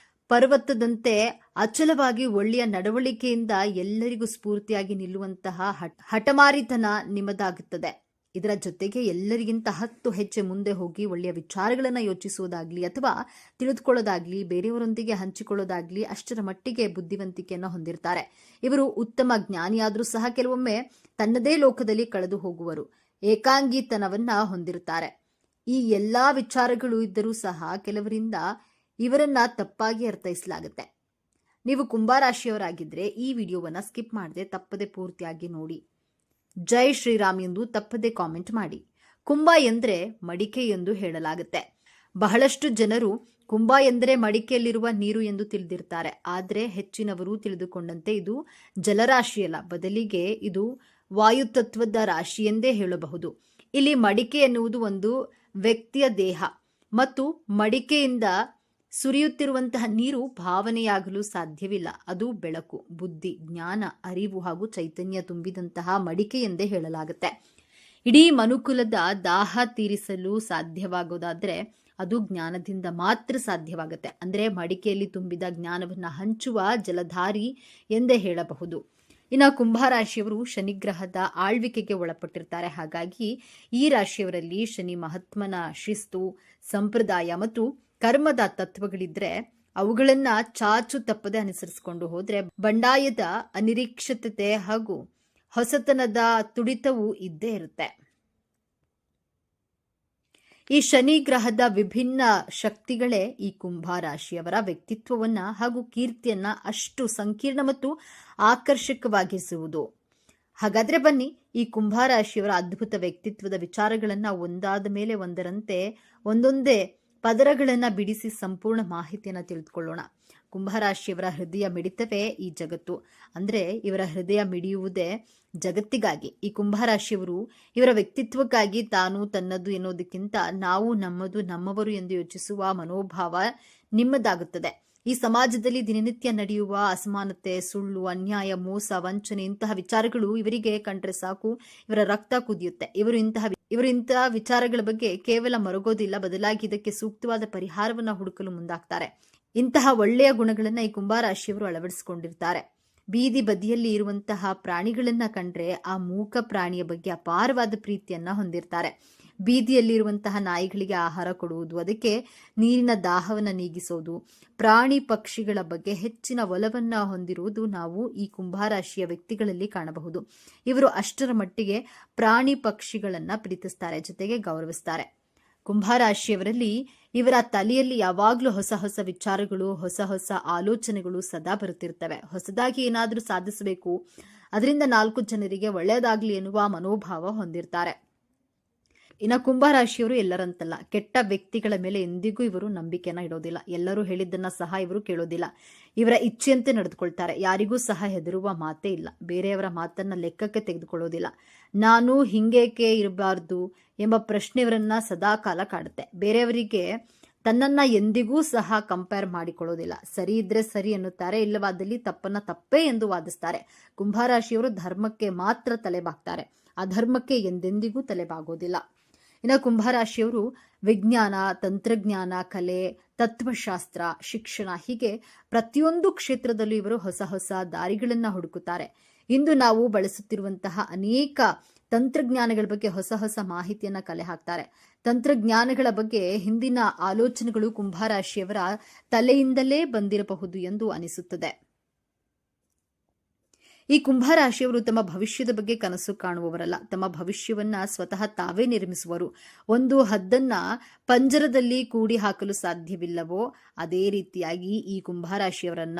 ಪರ್ವತದಂತೆ ಅಚಲವಾಗಿ ಒಳ್ಳೆಯ ನಡವಳಿಕೆಯಿಂದ ಎಲ್ಲರಿಗೂ ಸ್ಫೂರ್ತಿಯಾಗಿ ನಿಲ್ಲುವಂತಹ ಹಠಮಾರಿತನ ನಿಮ್ಮದಾಗುತ್ತದೆ. ಇದರ ಜೊತೆಗೆ ಎಲ್ಲರಿಗಿಂತ 10 ಹೆಜ್ಜೆ ಮುಂದೆ ಹೋಗಿ ಒಳ್ಳೆಯ ವಿಚಾರಗಳನ್ನು ಯೋಚಿಸುವುದಾಗ್ಲಿ ಅಥವಾ ತಿಳಿದುಕೊಳ್ಳೋದಾಗ್ಲಿ, ಬೇರೆಯವರೊಂದಿಗೆ ಹಂಚಿಕೊಳ್ಳೋದಾಗ್ಲಿ ಅಷ್ಟರ ಮಟ್ಟಿಗೆ ಬುದ್ಧಿವಂತಿಕೆಯನ್ನು ಹೊಂದಿರ್ತಾರೆ. ಇವರು ಉತ್ತಮ ಜ್ಞಾನಿಯಾದರೂ ಸಹ ಕೆಲವೊಮ್ಮೆ ತನ್ನದೇ ಲೋಕದಲ್ಲಿ ಕಳೆದು ಹೋಗುವರು. ಏಕಾಂಗಿತನವನ್ನ ಹೊಂದಿರುತ್ತಾರೆ. ಈ ಎಲ್ಲಾ ವಿಚಾರಗಳು ಇದ್ದರೂ ಸಹ ಕೆಲವರಿಂದ ಇವರನ್ನ ತಪ್ಪಾಗಿ ಅರ್ಥೈಸಲಾಗುತ್ತೆ. ನೀವು ಕುಂಭರಾಶಿಯವರಾಗಿದ್ರೆ ಈ ವಿಡಿಯೋವನ್ನ ಸ್ಕಿಪ್ ಮಾಡದೆ ತಪ್ಪದೆ ಪೂರ್ತಿಯಾಗಿ ನೋಡಿ. ಜೈ ಶ್ರೀರಾಮ್ ಎಂದು ತಪ್ಪದೆ ಕಾಮೆಂಟ್ ಮಾಡಿ. ಕುಂಭ ಎಂದರೆ ಮಡಿಕೆ ಎಂದು ಹೇಳಲಾಗುತ್ತೆ. ಬಹಳಷ್ಟು ಜನರು ಕುಂಭ ಎಂದರೆ ಮಡಿಕೆಯಲ್ಲಿರುವ ನೀರು ಎಂದು ತಿಳಿದಿರ್ತಾರೆ. ಆದರೆ ಹೆಚ್ಚಿನವರು ತಿಳಿದುಕೊಂಡಂತೆ ಇದು ಜಲರಾಶಿಯಲ್ಲ, ಬದಲಿಗೆ ಇದು ವಾಯುತತ್ವದ ರಾಶಿ ಎಂದೇ ಹೇಳಬಹುದು. ಇಲ್ಲಿ ಮಡಿಕೆ ಎನ್ನುವುದು ಒಂದು ವ್ಯಕ್ತಿಯ ದೇಹ ಮತ್ತು ಮಡಿಕೆಯಿಂದ ಸುರಿಯುತ್ತಿರುವಂತಹ ನೀರು ಭಾವನೆಯಾಗಲು ಸಾಧ್ಯವಿಲ್ಲ. ಅದು ಬೆಳಕು, ಬುದ್ಧಿ, ಜ್ಞಾನ, ಅರಿವು ಹಾಗೂ ಚೈತನ್ಯ ತುಂಬಿದಂತಹ ಮಡಿಕೆ ಎಂದೇ ಹೇಳಲಾಗುತ್ತೆ. ಇಡೀ ಮನುಕುಲದ ದಾಹ ತೀರಿಸಲು ಸಾಧ್ಯವಾಗೋದಾದ್ರೆ ಅದು ಜ್ಞಾನದಿಂದ ಮಾತ್ರ ಸಾಧ್ಯವಾಗುತ್ತೆ. ಅಂದ್ರೆ ಮಡಿಕೆಯಲ್ಲಿ ತುಂಬಿದ ಜ್ಞಾನವನ್ನ ಹಂಚುವ ಜಲಧಾರಿ ಎಂದೇ ಹೇಳಬಹುದು. ಇನ್ನು ಕುಂಭರಾಶಿಯವರು ಶನಿಗ್ರಹದ ಆಳ್ವಿಕೆಗೆ ಒಳಪಟ್ಟಿರ್ತಾರೆ. ಹಾಗಾಗಿ ಈ ರಾಶಿಯವರಲ್ಲಿ ಶನಿ ಮಹಾತ್ಮನ ಶಿಸ್ತು, ಸಂಪ್ರದಾಯ ಮತ್ತು ಕರ್ಮದ ತತ್ವಗಳಿದ್ರೆ ಅವುಗಳನ್ನ ಚಾಚು ತಪ್ಪದೆ ಅನುಸರಿಸಿಕೊಂಡು ಹೋದ್ರೆ ಬಂಡಾಯದ ಅನಿರೀಕ್ಷಿತತೆ ಹಾಗೂ ಹೊಸತನದ ತುಡಿತವು ಇದ್ದೇ ಇರುತ್ತೆ. ಈ ಶನಿ ಗ್ರಹದ ವಿಭಿನ್ನ ಶಕ್ತಿಗಳೇ ಈ ಕುಂಭರಾಶಿಯವರ ವ್ಯಕ್ತಿತ್ವವನ್ನ ಹಾಗೂ ಕೀರ್ತಿಯನ್ನ ಅಷ್ಟು ಸಂಕೀರ್ಣ ಮತ್ತು ಆಕರ್ಷಕವಾಗಿಸುವುದು. ಹಾಗಾದ್ರೆ ಬನ್ನಿ, ಈ ಕುಂಭರಾಶಿಯವರ ಅದ್ಭುತ ವ್ಯಕ್ತಿತ್ವದ ವಿಚಾರಗಳನ್ನ ಒಂದಾದ ಮೇಲೆ ಒಂದರಂತೆ ಒಂದೊಂದೇ ಪದರಗಳನ್ನ ಬಿಡಿಸಿ ಸಂಪೂರ್ಣ ಮಾಹಿತಿಯನ್ನ ತಿಳಿದುಕೊಳ್ಳೋಣ. ಕುಂಭರಾಶಿಯವರ ಹೃದಯ ಮಿಡಿತವೇ ಈ ಜಗತ್ತು. ಅಂದ್ರೆ ಇವರ ಹೃದಯ ಮಿಡಿಯುವುದೇ ಜಗತ್ತಿಗಾಗಿ. ಈ ಕುಂಭರಾಶಿಯವರು ಇವರ ವ್ಯಕ್ತಿತ್ವಕ್ಕಾಗಿ ತಾನು ತನ್ನದು ಎನ್ನುವುದಕ್ಕಿಂತ ನಾವು ನಮ್ಮದು ನಮ್ಮವರು ಎಂದು ಯೋಚಿಸುವ ಮನೋಭಾವ ನಿಮ್ಮದಾಗುತ್ತದೆ. ಈ ಸಮಾಜದಲ್ಲಿ ದಿನನಿತ್ಯ ನಡೆಯುವ ಅಸಮಾನತೆ, ಸುಳ್ಳು, ಅನ್ಯಾಯ, ಮೋಸ, ವಂಚನೆ ಇಂತಹ ವಿಚಾರಗಳು ಇವರಿಗೆ ಕಂಡ್ರೆ ಸಾಕು ಇವರ ರಕ್ತ ಕುದಿಯುತ್ತೆ. ಇವರು ಇಂತಹ ವಿಚಾರಗಳ ಬಗ್ಗೆ ಕೇವಲ ಮರಗೋದಿಲ್ಲ, ಬದಲಾಗಿ ಇದಕ್ಕೆ ಸೂಕ್ತವಾದ ಪರಿಹಾರವನ್ನ ಹುಡುಕಲು ಮುಂದಾಗ್ತಾರೆ. ಇಂತಹ ಒಳ್ಳೆಯ ಗುಣಗಳನ್ನ ಈ ಕುಂಭರಾಶಿಯವರು ಅಳವಡಿಸಿಕೊಂಡಿರ್ತಾರೆ. ಬೀದಿ ಬದಿಯಲ್ಲಿ ಇರುವಂತಹ ಪ್ರಾಣಿಗಳನ್ನ ಕಂಡ್ರೆ ಆ ಮೂಕ ಪ್ರಾಣಿಯ ಬಗ್ಗೆ ಅಪಾರವಾದ ಪ್ರೀತಿಯನ್ನ ಹೊಂದಿರ್ತಾರೆ. ಬೀದಿಯಲ್ಲಿರುವಂತಹ ನಾಯಿಗಳಿಗೆ ಆಹಾರ ಕೊಡುವುದು, ಅದಕ್ಕೆ ನೀರಿನ ದಾಹವನ್ನ ನೀಗಿಸೋದು, ಪ್ರಾಣಿ ಪಕ್ಷಿಗಳ ಬಗ್ಗೆ ಹೆಚ್ಚಿನ ಒಲವನ್ನ ಹೊಂದಿರುವುದು ನಾವು ಈ ಕುಂಭರಾಶಿಯ ವ್ಯಕ್ತಿಗಳಲ್ಲಿ ಕಾಣಬಹುದು. ಇವರು ಅಷ್ಟರ ಮಟ್ಟಿಗೆ ಪ್ರಾಣಿ ಪಕ್ಷಿಗಳನ್ನ ಪ್ರೀತಿಸ್ತಾರೆ, ಜೊತೆಗೆ ಗೌರವಿಸ್ತಾರೆ. ಕುಂಭರಾಶಿಯವರಲ್ಲಿ ಇವರ ತಲೆಯಲ್ಲಿ ಯಾವಾಗಲೂ ಹೊಸ ಹೊಸ ವಿಚಾರಗಳು, ಹೊಸ ಹೊಸ ಆಲೋಚನೆಗಳು ಸದಾ ಬರುತ್ತಿರ್ತವೆ. ಹೊಸದಾಗಿ ಏನಾದರೂ ಸಾಧಿಸಬೇಕು, ಅದರಿಂದ 4 ಜನರಿಗೆ ಒಳ್ಳೆಯದಾಗ್ಲಿ ಎನ್ನುವ ಮನೋಭಾವ ಹೊಂದಿರ್ತಾರೆ. ಇನ್ನು ಕುಂಭರಾಶಿಯವರು ಎಲ್ಲರಂತಲ್ಲ, ಕೆಟ್ಟ ವ್ಯಕ್ತಿಗಳ ಮೇಲೆ ಎಂದಿಗೂ ಇವರು ನಂಬಿಕೆಯನ್ನ ಇಡೋದಿಲ್ಲ. ಎಲ್ಲರೂ ಹೇಳಿದ್ದನ್ನ ಸಹ ಇವರು ಕೇಳೋದಿಲ್ಲ. ಇವರ ಇಚ್ಛೆಯಂತೆ ನಡೆದುಕೊಳ್ತಾರೆ. ಯಾರಿಗೂ ಸಹ ಹೆದರುವ ಮಾತೇ ಇಲ್ಲ. ಬೇರೆಯವರ ಮಾತನ್ನ ಲೆಕ್ಕಕ್ಕೆ ತೆಗೆದುಕೊಳ್ಳೋದಿಲ್ಲ. ನಾನು ಹಿಂಗೇಕೆ ಇರಬಾರ್ದು ಎಂಬ ಪ್ರಶ್ನೆ ಇವರನ್ನ ಸದಾ ಕಾಲ ಕಾಡುತ್ತೆ. ಬೇರೆಯವರಿಗೆ ತನ್ನನ್ನ ಎಂದಿಗೂ ಸಹ ಕಂಪೇರ್ ಮಾಡಿಕೊಳ್ಳೋದಿಲ್ಲ. ಸರಿ ಇದ್ರೆ ಸರಿ ಎನ್ನುತ್ತಾರೆ, ಇಲ್ಲವಾದಲ್ಲಿ ತಪ್ಪನ್ನ ತಪ್ಪೇ ಎಂದು ವಾದಿಸ್ತಾರೆ. ಕುಂಭರಾಶಿಯವರು ಧರ್ಮಕ್ಕೆ ಮಾತ್ರ ತಲೆಬಾಗ್ತಾರೆ, ಅಧರ್ಮಕ್ಕೆ ಎಂದೆಂದಿಗೂ ತಲೆಬಾಗೋದಿಲ್ಲ. ಇನ್ನು ಕುಂಭರಾಶಿಯವರು ವಿಜ್ಞಾನ, ತಂತ್ರಜ್ಞಾನ, ಕಲೆ, ತತ್ವಶಾಸ್ತ್ರ, ಶಿಕ್ಷಣ ಹೀಗೆ ಪ್ರತಿಯೊಂದು ಕ್ಷೇತ್ರದಲ್ಲೂ ಇವರು ಹೊಸ ಹೊಸ ದಾರಿಗಳನ್ನ ಹುಡುಕುತ್ತಾರೆ. ಇಂದು ನಾವು ಬಳಸುತ್ತಿರುವಂತಹ ಅನೇಕ ತಂತ್ರಜ್ಞಾನಗಳ ಬಗ್ಗೆ ಹೊಸ ಹೊಸ ಮಾಹಿತಿಯನ್ನ ಕಲೆ ಹಾಕ್ತಾರೆ. ತಂತ್ರಜ್ಞಾನಗಳ ಬಗ್ಗೆ ಹಿಂದಿನ ಆಲೋಚನೆಗಳು ಕುಂಭರಾಶಿಯವರ ತಲೆಯಿಂದಲೇ ಬಂದಿರಬಹುದು ಎಂದು ಅನಿಸುತ್ತದೆ. ಈ ಕುಂಭರಾಶಿಯವರು ತಮ್ಮ ಭವಿಷ್ಯದ ಬಗ್ಗೆ ಕನಸು ಕಾಣುವವರಲ್ಲ. ತಮ್ಮ ಭವಿಷ್ಯವನ್ನ ಸ್ವತಃ ತಾವೇ ನಿರ್ಮಿಸುವರು. ಒಂದು ಹದ್ದನ್ನ ಪಂಜರದಲ್ಲಿ ಕೂಡಿ ಹಾಕಲು ಸಾಧ್ಯವಿಲ್ಲವೋ ಅದೇ ರೀತಿಯಾಗಿ ಈ ಕುಂಭರಾಶಿಯವರನ್ನ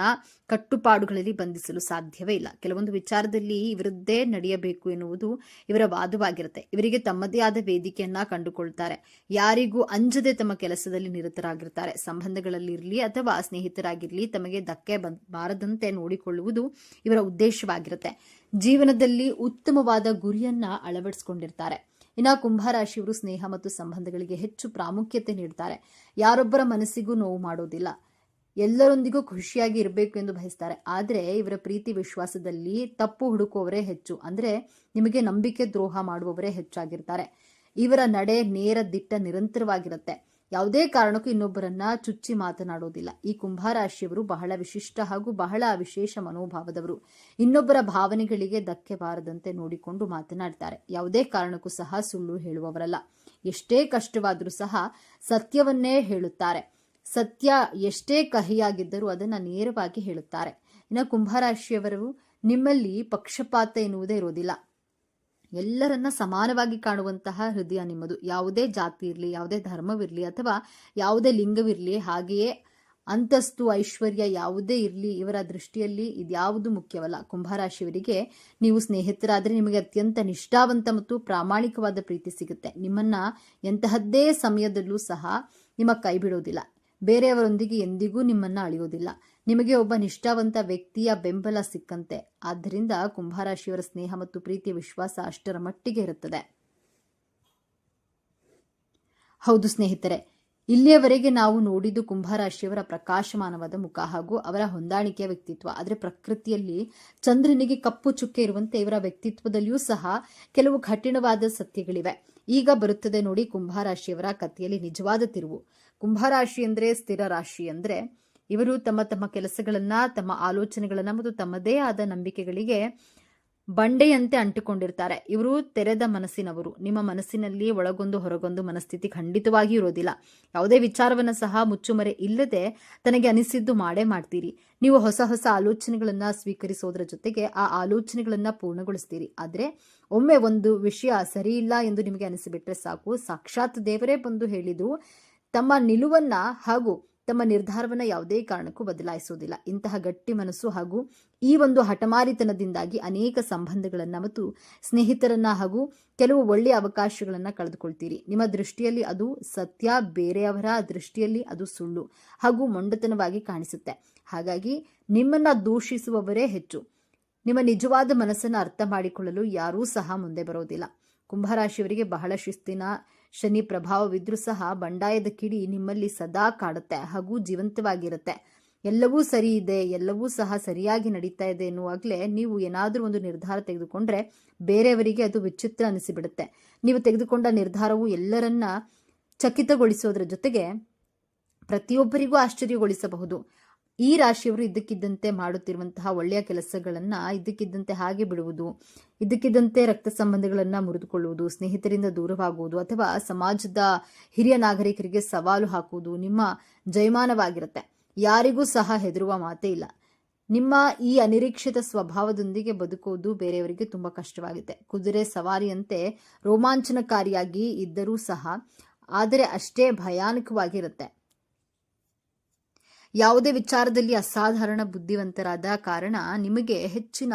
ಕಟ್ಟುಪಾಡುಗಳಲ್ಲಿ ಬಂಧಿಸಲು ಸಾಧ್ಯವೇ ಇಲ್ಲ. ಕೆಲವೊಂದು ವಿಚಾರದಲ್ಲಿ ಇವರದ್ದೇ ನಡೆಯಬೇಕು ಎನ್ನುವುದು ಇವರ ವಾದವಾಗಿರುತ್ತೆ. ಇವರಿಗೆ ತಮ್ಮದೇ ಆದ ವೇದಿಕೆಯನ್ನ ಕಂಡುಕೊಳ್ತಾರೆ. ಯಾರಿಗೂ ಅಂಜದೆ ತಮ್ಮ ಕೆಲಸದಲ್ಲಿ ನಿರತರಾಗಿರ್ತಾರೆ. ಸಂಬಂಧಗಳಲ್ಲಿರಲಿ ಅಥವಾ ಸ್ನೇಹಿತರಾಗಿರಲಿ ತಮಗೆ ಧಕ್ಕೆ ಬಾರದಂತೆ ನೋಡಿಕೊಳ್ಳುವುದು ಇವರ ಉದ್ದೇಶವಾಗಿರುತ್ತೆ. ಜೀವನದಲ್ಲಿ ಉತ್ತಮವಾದ ಗುರಿಯನ್ನ ಅಳವಡಿಸಿಕೊಂಡಿರ್ತಾರೆ. ಇನ್ನು ಕುಂಭರಾಶಿಯವರು ಸ್ನೇಹ ಮತ್ತು ಸಂಬಂಧಗಳಿಗೆ ಹೆಚ್ಚು ಪ್ರಾಮುಖ್ಯತೆ ನೀಡ್ತಾರೆ. ಯಾರೊಬ್ಬರ ಮನಸ್ಸಿಗೂ ನೋವು ಮಾಡೋದಿಲ್ಲ. ಎಲ್ಲರೊಂದಿಗೂ ಖುಷಿಯಾಗಿ ಇರಬೇಕು ಎಂದು ಬಯಸ್ತಾರೆ. ಆದರೆ ಇವರ ಪ್ರೀತಿ ವಿಶ್ವಾಸದಲ್ಲಿ ತಪ್ಪು ಹುಡುಕುವವರೇ ಹೆಚ್ಚು. ಅಂದ್ರೆ ನಿಮಗೆ ನಂಬಿಕೆ ದ್ರೋಹ ಮಾಡುವವರೇ ಹೆಚ್ಚಾಗಿರ್ತಾರೆ. ಇವರ ನಡೆ ನೇರ ದಿಟ್ಟ ನಿರಂತರವಾಗಿರುತ್ತೆ. ಯಾವುದೇ ಕಾರಣಕ್ಕೂ ಇನ್ನೊಬ್ಬರನ್ನ ಚುಚ್ಚಿ ಮಾತನಾಡೋದಿಲ್ಲ. ಈ ಕುಂಭರಾಶಿಯವರು ಬಹಳ ವಿಶಿಷ್ಟ ಹಾಗೂ ಬಹಳ ವಿಶೇಷ ಮನೋಭಾವದವರು. ಇನ್ನೊಬ್ಬರ ಭಾವನೆಗಳಿಗೆ ಧಕ್ಕೆ ಬಾರದಂತೆ ನೋಡಿಕೊಂಡು ಮಾತನಾಡ್ತಾರೆ. ಯಾವುದೇ ಕಾರಣಕ್ಕೂ ಸಹ ಸುಳ್ಳು ಹೇಳುವವರಲ್ಲ. ಎಷ್ಟೇ ಕಷ್ಟವಾದರೂ ಸಹ ಸತ್ಯವನ್ನೇ ಹೇಳುತ್ತಾರೆ. ಸತ್ಯ ಎಷ್ಟೇ ಕಹಿಯಾಗಿದ್ದರೂ ಅದನ್ನ ನೇರವಾಗಿ ಹೇಳುತ್ತಾರೆ. ಇನ್ನು ಕುಂಭರಾಶಿಯವರು ನಿಮ್ಮಲ್ಲಿ ಪಕ್ಷಪಾತ ಎನ್ನುವುದೇ ಇರೋದಿಲ್ಲ. ಎಲ್ಲರನ್ನ ಸಮಾನವಾಗಿ ಕಾಣುವಂತಹ ಹೃದಯ ನಿಮ್ಮದು. ಯಾವುದೇ ಜಾತಿ ಇರಲಿ, ಯಾವುದೇ ಧರ್ಮವಿರಲಿ ಅಥವಾ ಯಾವುದೇ ಲಿಂಗವಿರಲಿ, ಹಾಗೆಯೇ ಅಂತಸ್ತು ಐಶ್ವರ್ಯ ಯಾವುದೇ ಇರಲಿ, ಇವರ ದೃಷ್ಟಿಯಲ್ಲಿ ಇದ್ಯಾವುದು ಮುಖ್ಯವಲ್ಲ. ಕುಂಭರಾಶಿಯವರಿಗೆ ನೀವು ಸ್ನೇಹಿತರಾದರೆ ನಿಮಗೆ ಅತ್ಯಂತ ನಿಷ್ಠಾವಂತ ಮತ್ತು ಪ್ರಾಮಾಣಿಕವಾದ ಪ್ರೀತಿ ಸಿಗುತ್ತೆ. ನಿಮ್ಮನ್ನ ಎಂತಹದ್ದೇ ಸಮಯದಲ್ಲೂ ಸಹ ನಿಮ್ಮ ಕೈ ಬಿಡೋದಿಲ್ಲ. ಬೇರೆಯವರೊಂದಿಗೆ ಎಂದಿಗೂ ನಿಮ್ಮನ್ನ ಅಳೆಯೋದಿಲ್ಲ. ನಿಮಗೆ ಒಬ್ಬ ನಿಷ್ಠಾವಂತ ವ್ಯಕ್ತಿಯ ಬೆಂಬಲ ಸಿಕ್ಕಂತೆ. ಆದ್ದರಿಂದ ಕುಂಭರಾಶಿಯವರ ಸ್ನೇಹ ಮತ್ತು ಪ್ರೀತಿಯ ವಿಶ್ವಾಸ ಅಷ್ಟರ ಮಟ್ಟಿಗೆ ಇರುತ್ತದೆ. ಹೌದು ಸ್ನೇಹಿತರೆ, ಇಲ್ಲಿಯವರೆಗೆ ನಾವು ನೋಡಿದ್ದು ಕುಂಭರಾಶಿಯವರ ಪ್ರಕಾಶಮಾನವಾದ ಮುಖ ಹಾಗೂ ಅವರ ಹೊಂದಾಣಿಕೆಯ ವ್ಯಕ್ತಿತ್ವ. ಆದರೆ ಪ್ರಕೃತಿಯಲ್ಲಿ ಚಂದ್ರನಿಗೆ ಕಪ್ಪು ಚುಕ್ಕೆ ಇರುವಂತೆ ಇವರ ವ್ಯಕ್ತಿತ್ವದಲ್ಲಿಯೂ ಸಹ ಕೆಲವು ಕಠಿಣವಾದ ಸತ್ಯಗಳಿವೆ. ಈಗ ಬರುತ್ತದೆ ನೋಡಿ ಕುಂಭರಾಶಿಯವರ ಕಥೆಯಲ್ಲಿ ನಿಜವಾದ ತಿರುವು. ಕುಂಭರಾಶಿ ಅಂದ್ರೆ ಸ್ಥಿರ ರಾಶಿ. ಅಂದ್ರೆ ಇವರು ತಮ್ಮ ತಮ್ಮ ಕೆಲಸಗಳನ್ನ, ತಮ್ಮ ಆಲೋಚನೆಗಳನ್ನ ಮತ್ತು ತಮ್ಮದೇ ಆದ ನಂಬಿಕೆಗಳಿಗೆ ಬಂಡೆಯಂತೆ ಅಂಟಿಕೊಂಡಿರ್ತಾರೆ. ಇವರು ತೆರೆದ ಮನಸ್ಸಿನವರು. ನಿಮ್ಮ ಮನಸ್ಸಿನಲ್ಲಿ ಒಳಗೊಂದು ಹೊರಗೊಂದು ಮನಸ್ಥಿತಿ ಖಂಡಿತವಾಗಿ ಇರೋದಿಲ್ಲ. ಯಾವುದೇ ವಿಚಾರವನ್ನ ಸಹ ಮುಚ್ಚುಮರೆ ಇಲ್ಲದೆ ತನಗೆ ಅನಿಸಿದ್ದು ಮಾಡೇ ಮಾಡ್ತೀರಿ. ನೀವು ಹೊಸ ಹೊಸ ಆಲೋಚನೆಗಳನ್ನ ಸ್ವೀಕರಿಸೋದ್ರ ಜೊತೆಗೆ ಆ ಆಲೋಚನೆಗಳನ್ನ ಪೂರ್ಣಗೊಳಿಸ್ತೀರಿ. ಆದ್ರೆ ಒಮ್ಮೆ ಒಂದು ವಿಷಯ ಸರಿ ಇಲ್ಲ ಎಂದು ನಿಮಗೆ ಅನಿಸಿಬಿಟ್ರೆ ಸಾಕು, ಸಾಕ್ಷಾತ್ ದೇವರೇ ಬಂದು ಹೇಳಿದ್ದು ತಮ್ಮ ನಿಲುವನ್ನ ಹಾಗೂ ತಮ್ಮ ನಿರ್ಧಾರವನ್ನ ಯಾವುದೇ ಕಾರಣಕ್ಕೂ ಬದಲಾಯಿಸುವುದಿಲ್ಲ. ಇಂತಹ ಗಟ್ಟಿ ಮನಸ್ಸು ಹಾಗೂ ಈ ಒಂದು ಹಠಮಾರಿತನದಿಂದಾಗಿ ಅನೇಕ ಸಂಬಂಧಗಳನ್ನ ಮತ್ತು ಸ್ನೇಹಿತರನ್ನ ಹಾಗೂ ಕೆಲವು ಒಳ್ಳೆಯ ಅವಕಾಶಗಳನ್ನ ಕಳೆದುಕೊಳ್ತೀರಿ. ನಿಮ್ಮ ದೃಷ್ಟಿಯಲ್ಲಿ ಅದು ಸತ್ಯ, ಬೇರೆಯವರ ದೃಷ್ಟಿಯಲ್ಲಿ ಅದು ಸುಳ್ಳು ಹಾಗೂ ಮೊಂಡತನವಾಗಿ ಕಾಣಿಸುತ್ತೆ. ಹಾಗಾಗಿ ನಿಮ್ಮನ್ನ ದೂಷಿಸುವವರೇ ಹೆಚ್ಚು. ನಿಮ್ಮ ನಿಜವಾದ ಮನಸ್ಸನ್ನು ಅರ್ಥ ಮಾಡಿಕೊಳ್ಳಲು ಯಾರೂ ಸಹ ಮುಂದೆ ಬರೋದಿಲ್ಲ. ಕುಂಭರಾಶಿಯವರಿಗೆ ಬಹಳ ಶಿಸ್ತಿನ ಶನಿ ಪ್ರಭಾವವಿದ್ರೂ ಸಹ ಬಂಡಾಯದ ಕಿಡಿ ನಿಮ್ಮಲ್ಲಿ ಸದಾ ಕಾಡುತ್ತೆ ಹಾಗೂ ಜೀವಂತವಾಗಿರುತ್ತೆ. ಎಲ್ಲವೂ ಸರಿ ಇದೆ, ಎಲ್ಲವೂ ಸಹ ಸರಿಯಾಗಿ ನಡೀತಾ ಇದೆ ಎನ್ನುವಾಗಲೇ ನೀವು ಏನಾದರೂ ಒಂದು ನಿರ್ಧಾರ ತೆಗೆದುಕೊಂಡ್ರೆ ಬೇರೆಯವರಿಗೆ ಅದು ವಿಚಿತ್ರ ಅನಿಸಿಬಿಡುತ್ತೆ. ನೀವು ತೆಗೆದುಕೊಂಡ ನಿರ್ಧಾರವು ಎಲ್ಲರನ್ನ ಚಕಿತಗೊಳಿಸೋದ್ರ ಜೊತೆಗೆ ಪ್ರತಿಯೊಬ್ಬರಿಗೂ ಆಶ್ಚರ್ಯಗೊಳಿಸಬಹುದು. ಈ ರಾಶಿಯವರು ಇದ್ದಕ್ಕಿದ್ದಂತೆ ಮಾಡುತ್ತಿರುವಂತಹ ಒಳ್ಳೆಯ ಕೆಲಸಗಳನ್ನ ಇದ್ದಕ್ಕಿದ್ದಂತೆ ಹಾಗೆ ಬಿಡುವುದು, ಇದ್ದಕ್ಕಿದ್ದಂತೆ ರಕ್ತ ಸಂಬಂಧಗಳನ್ನ ಮುರಿದುಕೊಳ್ಳುವುದು, ಸ್ನೇಹಿತರಿಂದ ದೂರವಾಗುವುದು ಅಥವಾ ಸಮಾಜದ ಹಿರಿಯ ನಾಗರಿಕರಿಗೆ ಸವಾಲು ಹಾಕುವುದು ನಿಮ್ಮ ಜಯಮಾನವಾಗಿರುತ್ತೆ. ಯಾರಿಗೂ ಸಹ ಹೆದರುವ ಮಾತೇ ಇಲ್ಲ. ನಿಮ್ಮ ಈ ಅನಿರೀಕ್ಷಿತ ಸ್ವಭಾವದೊಂದಿಗೆ ಬದುಕುವುದು ಬೇರೆಯವರಿಗೆ ತುಂಬಾ ಕಷ್ಟವಾಗುತ್ತೆ. ಕುದುರೆ ಸವಾರಿಯಂತೆ ರೋಮಾಂಚನಕಾರಿಯಾಗಿ ಇದ್ದರೂ ಸಹ ಆದರೆ ಅಷ್ಟೇ ಭಯಾನಕವಾಗಿರುತ್ತೆ. ಯಾವುದೇ ವಿಚಾರದಲ್ಲಿ ಅಸಾಧಾರಣ ಬುದ್ಧಿವಂತರಾದ ಕಾರಣ ನಿಮಗೆ ಹೆಚ್ಚಿನ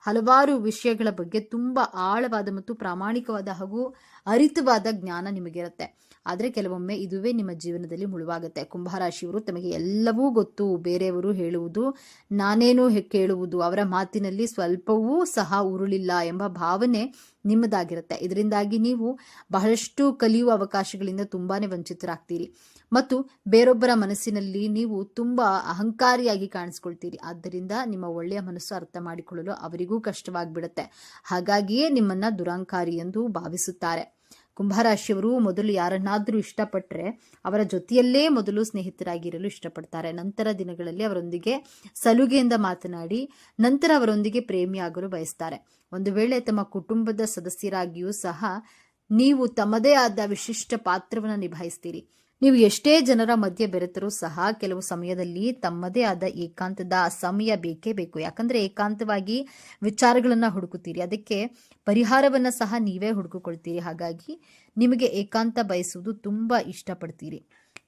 ಹಲವಾರು ವಿಷಯಗಳ ಬಗ್ಗೆ ತುಂಬಾ ಆಳವಾದ ಮತ್ತು ಪ್ರಾಮಾಣಿಕವಾದ ಹಾಗೂ ಅರಿತವಾದ ಜ್ಞಾನ ನಿಮಗಿರುತ್ತೆ. ಆದರೆ ಕೆಲವೊಮ್ಮೆ ಇದುವೇ ನಿಮ್ಮ ಜೀವನದಲ್ಲಿ ಮುಳುವಾಗುತ್ತೆ. ಕುಂಭರಾಶಿಯವರು ತಮಗೆ ಎಲ್ಲವೂ ಗೊತ್ತು, ಬೇರೆಯವರು ಹೇಳುವುದು ನಾನೇನು ಕೇಳುವುದು, ಅವರ ಮಾತಿನಲ್ಲಿ ಸ್ವಲ್ಪವೂ ಸಹ ಉರುಳಿಲ್ಲ ಎಂಬ ಭಾವನೆ ನಿಮ್ಮದಾಗಿರುತ್ತೆ. ಇದರಿಂದಾಗಿ ನೀವು ಬಹಳಷ್ಟು ಕಲಿಯುವ ಅವಕಾಶಗಳಿಂದ ತುಂಬಾನೇ ವಂಚಿತರಾಗ್ತೀರಿ ಮತ್ತು ಬೇರೊಬ್ಬರ ಮನಸ್ಸಿನಲ್ಲಿ ನೀವು ತುಂಬಾ ಅಹಂಕಾರಿಯಾಗಿ ಕಾಣಿಸ್ಕೊಳ್ತೀರಿ. ಆದ್ದರಿಂದ ನಿಮ್ಮ ಒಳ್ಳೆಯ ಮನಸ್ಸು ಅರ್ಥ ಮಾಡಿಕೊಳ್ಳಲು ಅವರಿಗೂ ಕಷ್ಟವಾಗಿಬಿಡುತ್ತೆ. ಹಾಗಾಗಿಯೇ ನಿಮ್ಮನ್ನ ದುರಂಕಾರಿ ಎಂದು ಭಾವಿಸುತ್ತಾರೆ. ಕುಂಭರಾಶಿಯವರು ಮೊದಲು ಯಾರನ್ನಾದರೂ ಇಷ್ಟಪಟ್ಟರೆ ಅವರ ಜೊತೆಯಲ್ಲೇ ಮೊದಲು ಸ್ನೇಹಿತರಾಗಿರಲು ಇಷ್ಟಪಡ್ತಾರೆ. ನಂತರ ದಿನಗಳಲ್ಲಿ ಅವರೊಂದಿಗೆ ಸಲುಗೆಯಿಂದ ಮಾತನಾಡಿ ನಂತರ ಅವರೊಂದಿಗೆ ಪ್ರೇಮಿಯಾಗಲು ಬಯಸ್ತಾರೆ. ಒಂದು ವೇಳೆ ತಮ್ಮ ಕುಟುಂಬದ ಸದಸ್ಯರಾಗಿಯೂ ಸಹ ನೀವು ತಮ್ಮದೇ ಆದ ವಿಶಿಷ್ಟ ಪಾತ್ರವನ್ನು ನಿಭಾಯಿಸ್ತೀರಿ. ನೀವು ಎಷ್ಟೇ ಜನರ ಮಧ್ಯೆ ಬೆರೆತರೂ ಸಹ ಕೆಲವು ಸಮಯದಲ್ಲಿ ತಮ್ಮದೇ ಆದ ಏಕಾಂತದ ಸಮಯ ಬೇಕೇ ಬೇಕು. ಯಾಕಂದ್ರೆ ಏಕಾಂತವಾಗಿ ವಿಚಾರಗಳನ್ನ ಹುಡುಕುತ್ತೀರಿ, ಅದಕ್ಕೆ ಪರಿಹಾರವನ್ನ ಸಹ ನೀವೇ ಹುಡುಕಿಕೊಳ್ತೀರಿ. ಹಾಗಾಗಿ ನಿಮಗೆ ಏಕಾಂತ ಬಯಸುವುದು ತುಂಬಾ ಇಷ್ಟಪಡ್ತೀರಿ.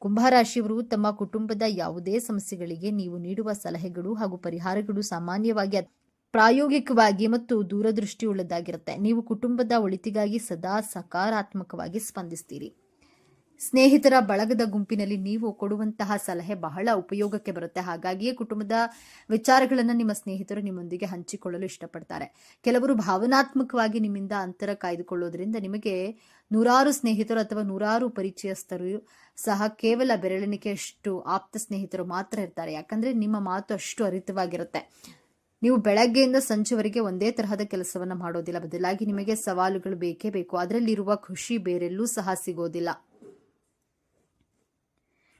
ಕುಂಭರಾಶಿಯವರು ತಮ್ಮ ಕುಟುಂಬದ ಯಾವುದೇ ಸಮಸ್ಯೆಗಳಿಗೆ ನೀವು ನೀಡುವ ಸಲಹೆಗಳು ಹಾಗೂ ಪರಿಹಾರಗಳು ಸಾಮಾನ್ಯವಾಗಿ ಪ್ರಾಯೋಗಿಕವಾಗಿ ಮತ್ತು ದೂರದೃಷ್ಟಿಯುಳ್ಳದಾಗಿರುತ್ತೆ. ನೀವು ಕುಟುಂಬದ ಒಳಿತಿಗಾಗಿ ಸದಾ ಸಕಾರಾತ್ಮಕವಾಗಿ ಸ್ಪಂದಿಸ್ತೀರಿ. ಸ್ನೇಹಿತರ ಬಳಗದ ಗುಂಪಿನಲ್ಲಿ ನೀವು ಕೊಡುವಂತಹ ಸಲಹೆ ಬಹಳ ಉಪಯೋಗಕ್ಕೆ ಬರುತ್ತೆ. ಹಾಗಾಗಿಯೇ ಕುಟುಂಬದ ವಿಚಾರಗಳನ್ನು ನಿಮ್ಮ ಸ್ನೇಹಿತರು ನಿಮ್ಮೊಂದಿಗೆ ಹಂಚಿಕೊಳ್ಳಲು ಇಷ್ಟಪಡ್ತಾರೆ. ಕೆಲವರು ಭಾವನಾತ್ಮಕವಾಗಿ ನಿಮ್ಮಿಂದ ಅಂತರ ಕಾಯ್ದುಕೊಳ್ಳೋದ್ರಿಂದ ನಿಮಗೆ ನೂರಾರು ಸ್ನೇಹಿತರು ಅಥವಾ ನೂರಾರು ಪರಿಚಯಸ್ಥರು ಸಹ ಕೇವಲ ಬೆರಳೆಣಿಕೆಯಷ್ಟು ಆಪ್ತ ಸ್ನೇಹಿತರು ಮಾತ್ರ ಇರ್ತಾರೆ. ಯಾಕಂದ್ರೆ ನಿಮ್ಮ ಮಾತು ಅಷ್ಟು ಹರಿತವಾಗಿರುತ್ತೆ. ನೀವು ಬೆಳಗ್ಗೆಯಿಂದ ಸಂಜೆವರೆಗೆ ಒಂದೇ ತರಹದ ಕೆಲಸವನ್ನ ಮಾಡೋದಿಲ್ಲ. ಬದಲಾಗಿ ನಿಮಗೆ ಸವಾಲುಗಳು ಬೇಕೇ ಬೇಕು. ಅದರಲ್ಲಿರುವ ಖುಷಿ ಬೇರೆಲ್ಲೂ ಸಹ ಸಿಗೋದಿಲ್ಲ.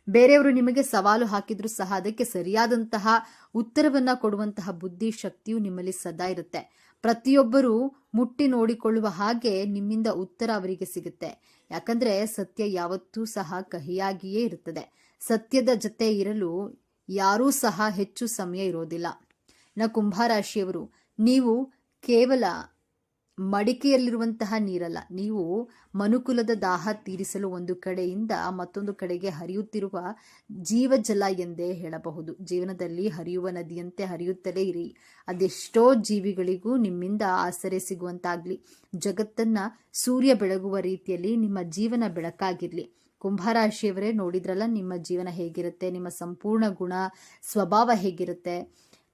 ಬೇರೆಯವರು ನಿಮಗೆ ಸವಾಲು ಹಾಕಿದ್ರೂ ಸಹ ಅದಕ್ಕೆ ಸರಿಯಾದಂತಹ ಉತ್ತರವನ್ನ ಕೊಡುವಂತಹ ಬುದ್ಧಿ ಶಕ್ತಿಯು ನಿಮ್ಮಲ್ಲಿ ಸದಾ ಇರುತ್ತೆ. ಪ್ರತಿಯೊಬ್ಬರು ಮುಟ್ಟಿ ನೋಡಿಕೊಳ್ಳುವ ಹಾಗೆ ನಿಮ್ಮಿಂದ ಉತ್ತರ ಅವರಿಗೆ ಸಿಗುತ್ತೆ. ಯಾಕಂದ್ರೆ ಸತ್ಯ ಯಾವತ್ತೂ ಸಹ ಕಹಿಯಾಗಿಯೇ ಇರುತ್ತದೆ. ಸತ್ಯದ ಜೊತೆ ಇರಲು ಯಾರೂ ಸಹ ಹೆಚ್ಚು ಸಮಯ ಇರೋದಿಲ್ಲ. ಕುಂಭರಾಶಿಯವರು ನೀವು ಕೇವಲ ಮಡಿಕೆಯಲ್ಲಿರುವಂತಹ ನೀರಲ್ಲ, ನೀವು ಮನುಕುಲದ ದಾಹ ತೀರಿಸಲು ಒಂದು ಕಡೆಯಿಂದ ಮತ್ತೊಂದು ಕಡೆಗೆ ಹರಿಯುತ್ತಿರುವ ಜೀವಜಲ ಎಂದೇ ಹೇಳಬಹುದು. ಜೀವನದಲ್ಲಿ ಹರಿಯುವ ನದಿಯಂತೆ ಹರಿಯುತ್ತಲೇ ಇರಿ. ಅದೆಷ್ಟೋ ಜೀವಿಗಳಿಗೂ ನಿಮ್ಮಿಂದ ಆಸರೆ ಸಿಗುವಂತಾಗ್ಲಿ. ಜಗತ್ತನ್ನ ಸೂರ್ಯ ಬೆಳಗುವ ರೀತಿಯಲ್ಲಿ ನಿಮ್ಮ ಜೀವನ ಬೆಳಕಾಗಿರ್ಲಿ. ಕುಂಭರಾಶಿಯವರೇ, ನೋಡಿದ್ರಲ್ಲ ನಿಮ್ಮ ಜೀವನ ಹೇಗಿರುತ್ತೆ, ನಿಮ್ಮ ಸಂಪೂರ್ಣ ಗುಣ ಸ್ವಭಾವ ಹೇಗಿರುತ್ತೆ,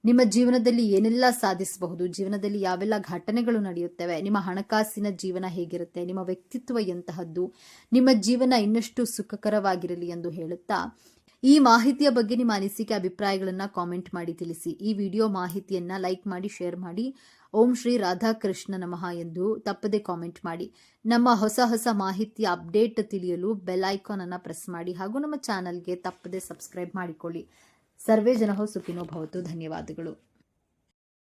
ನಿಮ್ಮ ಜೀವನದಲ್ಲಿ ಏನೆಲ್ಲ ಸಾಧಿಸಬಹುದು, ಜೀವನದಲ್ಲಿ ಯಾವೆಲ್ಲ ಘಟನೆಗಳು ನಡೆಯುತ್ತವೆ, ನಿಮ್ಮ ಹಣಕಾಸಿನ ಜೀವನ ಹೇಗಿರುತ್ತೆ, ನಿಮ್ಮ ವ್ಯಕ್ತಿತ್ವ ಎಂತಹದ್ದು, ನಿಮ್ಮ ಜೀವನ ಇನ್ನಷ್ಟು ಸುಖಕರವಾಗಿರಲಿ ಎಂದು ಹೇಳುತ್ತಾ ಈ ಮಾಹಿತಿಯ ಬಗ್ಗೆ ನಿಮ್ಮ ಅನಿಸಿಕೆ ಅಭಿಪ್ರಾಯಗಳನ್ನ ಕಾಮೆಂಟ್ ಮಾಡಿ ತಿಳಿಸಿ. ಈ ವಿಡಿಯೋ ಮಾಹಿತಿಯನ್ನ ಲೈಕ್ ಮಾಡಿ, ಶೇರ್ ಮಾಡಿ. ಓಂ ಶ್ರೀ ರಾಧಾಕೃಷ್ಣ ನಮಃ ಎಂದು ತಪ್ಪದೆ ಕಾಮೆಂಟ್ ಮಾಡಿ. ನಮ್ಮ ಹೊಸ ಹೊಸ ಮಾಹಿತಿಯ ಅಪ್ಡೇಟ್ ತಿಳಿಯಲು ಬೆಲ್ ಐಕಾನ್ ಅನ್ನ ಪ್ರೆಸ್ ಮಾಡಿ ಹಾಗೂ ನಮ್ಮ ಚಾನಲ್ಗೆ ತಪ್ಪದೆ ಸಬ್ಸ್ಕ್ರೈಬ್ ಮಾಡಿಕೊಳ್ಳಿ. ಸರ್ವೇ ಜನಃ ಸುಖಿನೋ ಭವತು. ಧನ್ಯವಾದಗಳು.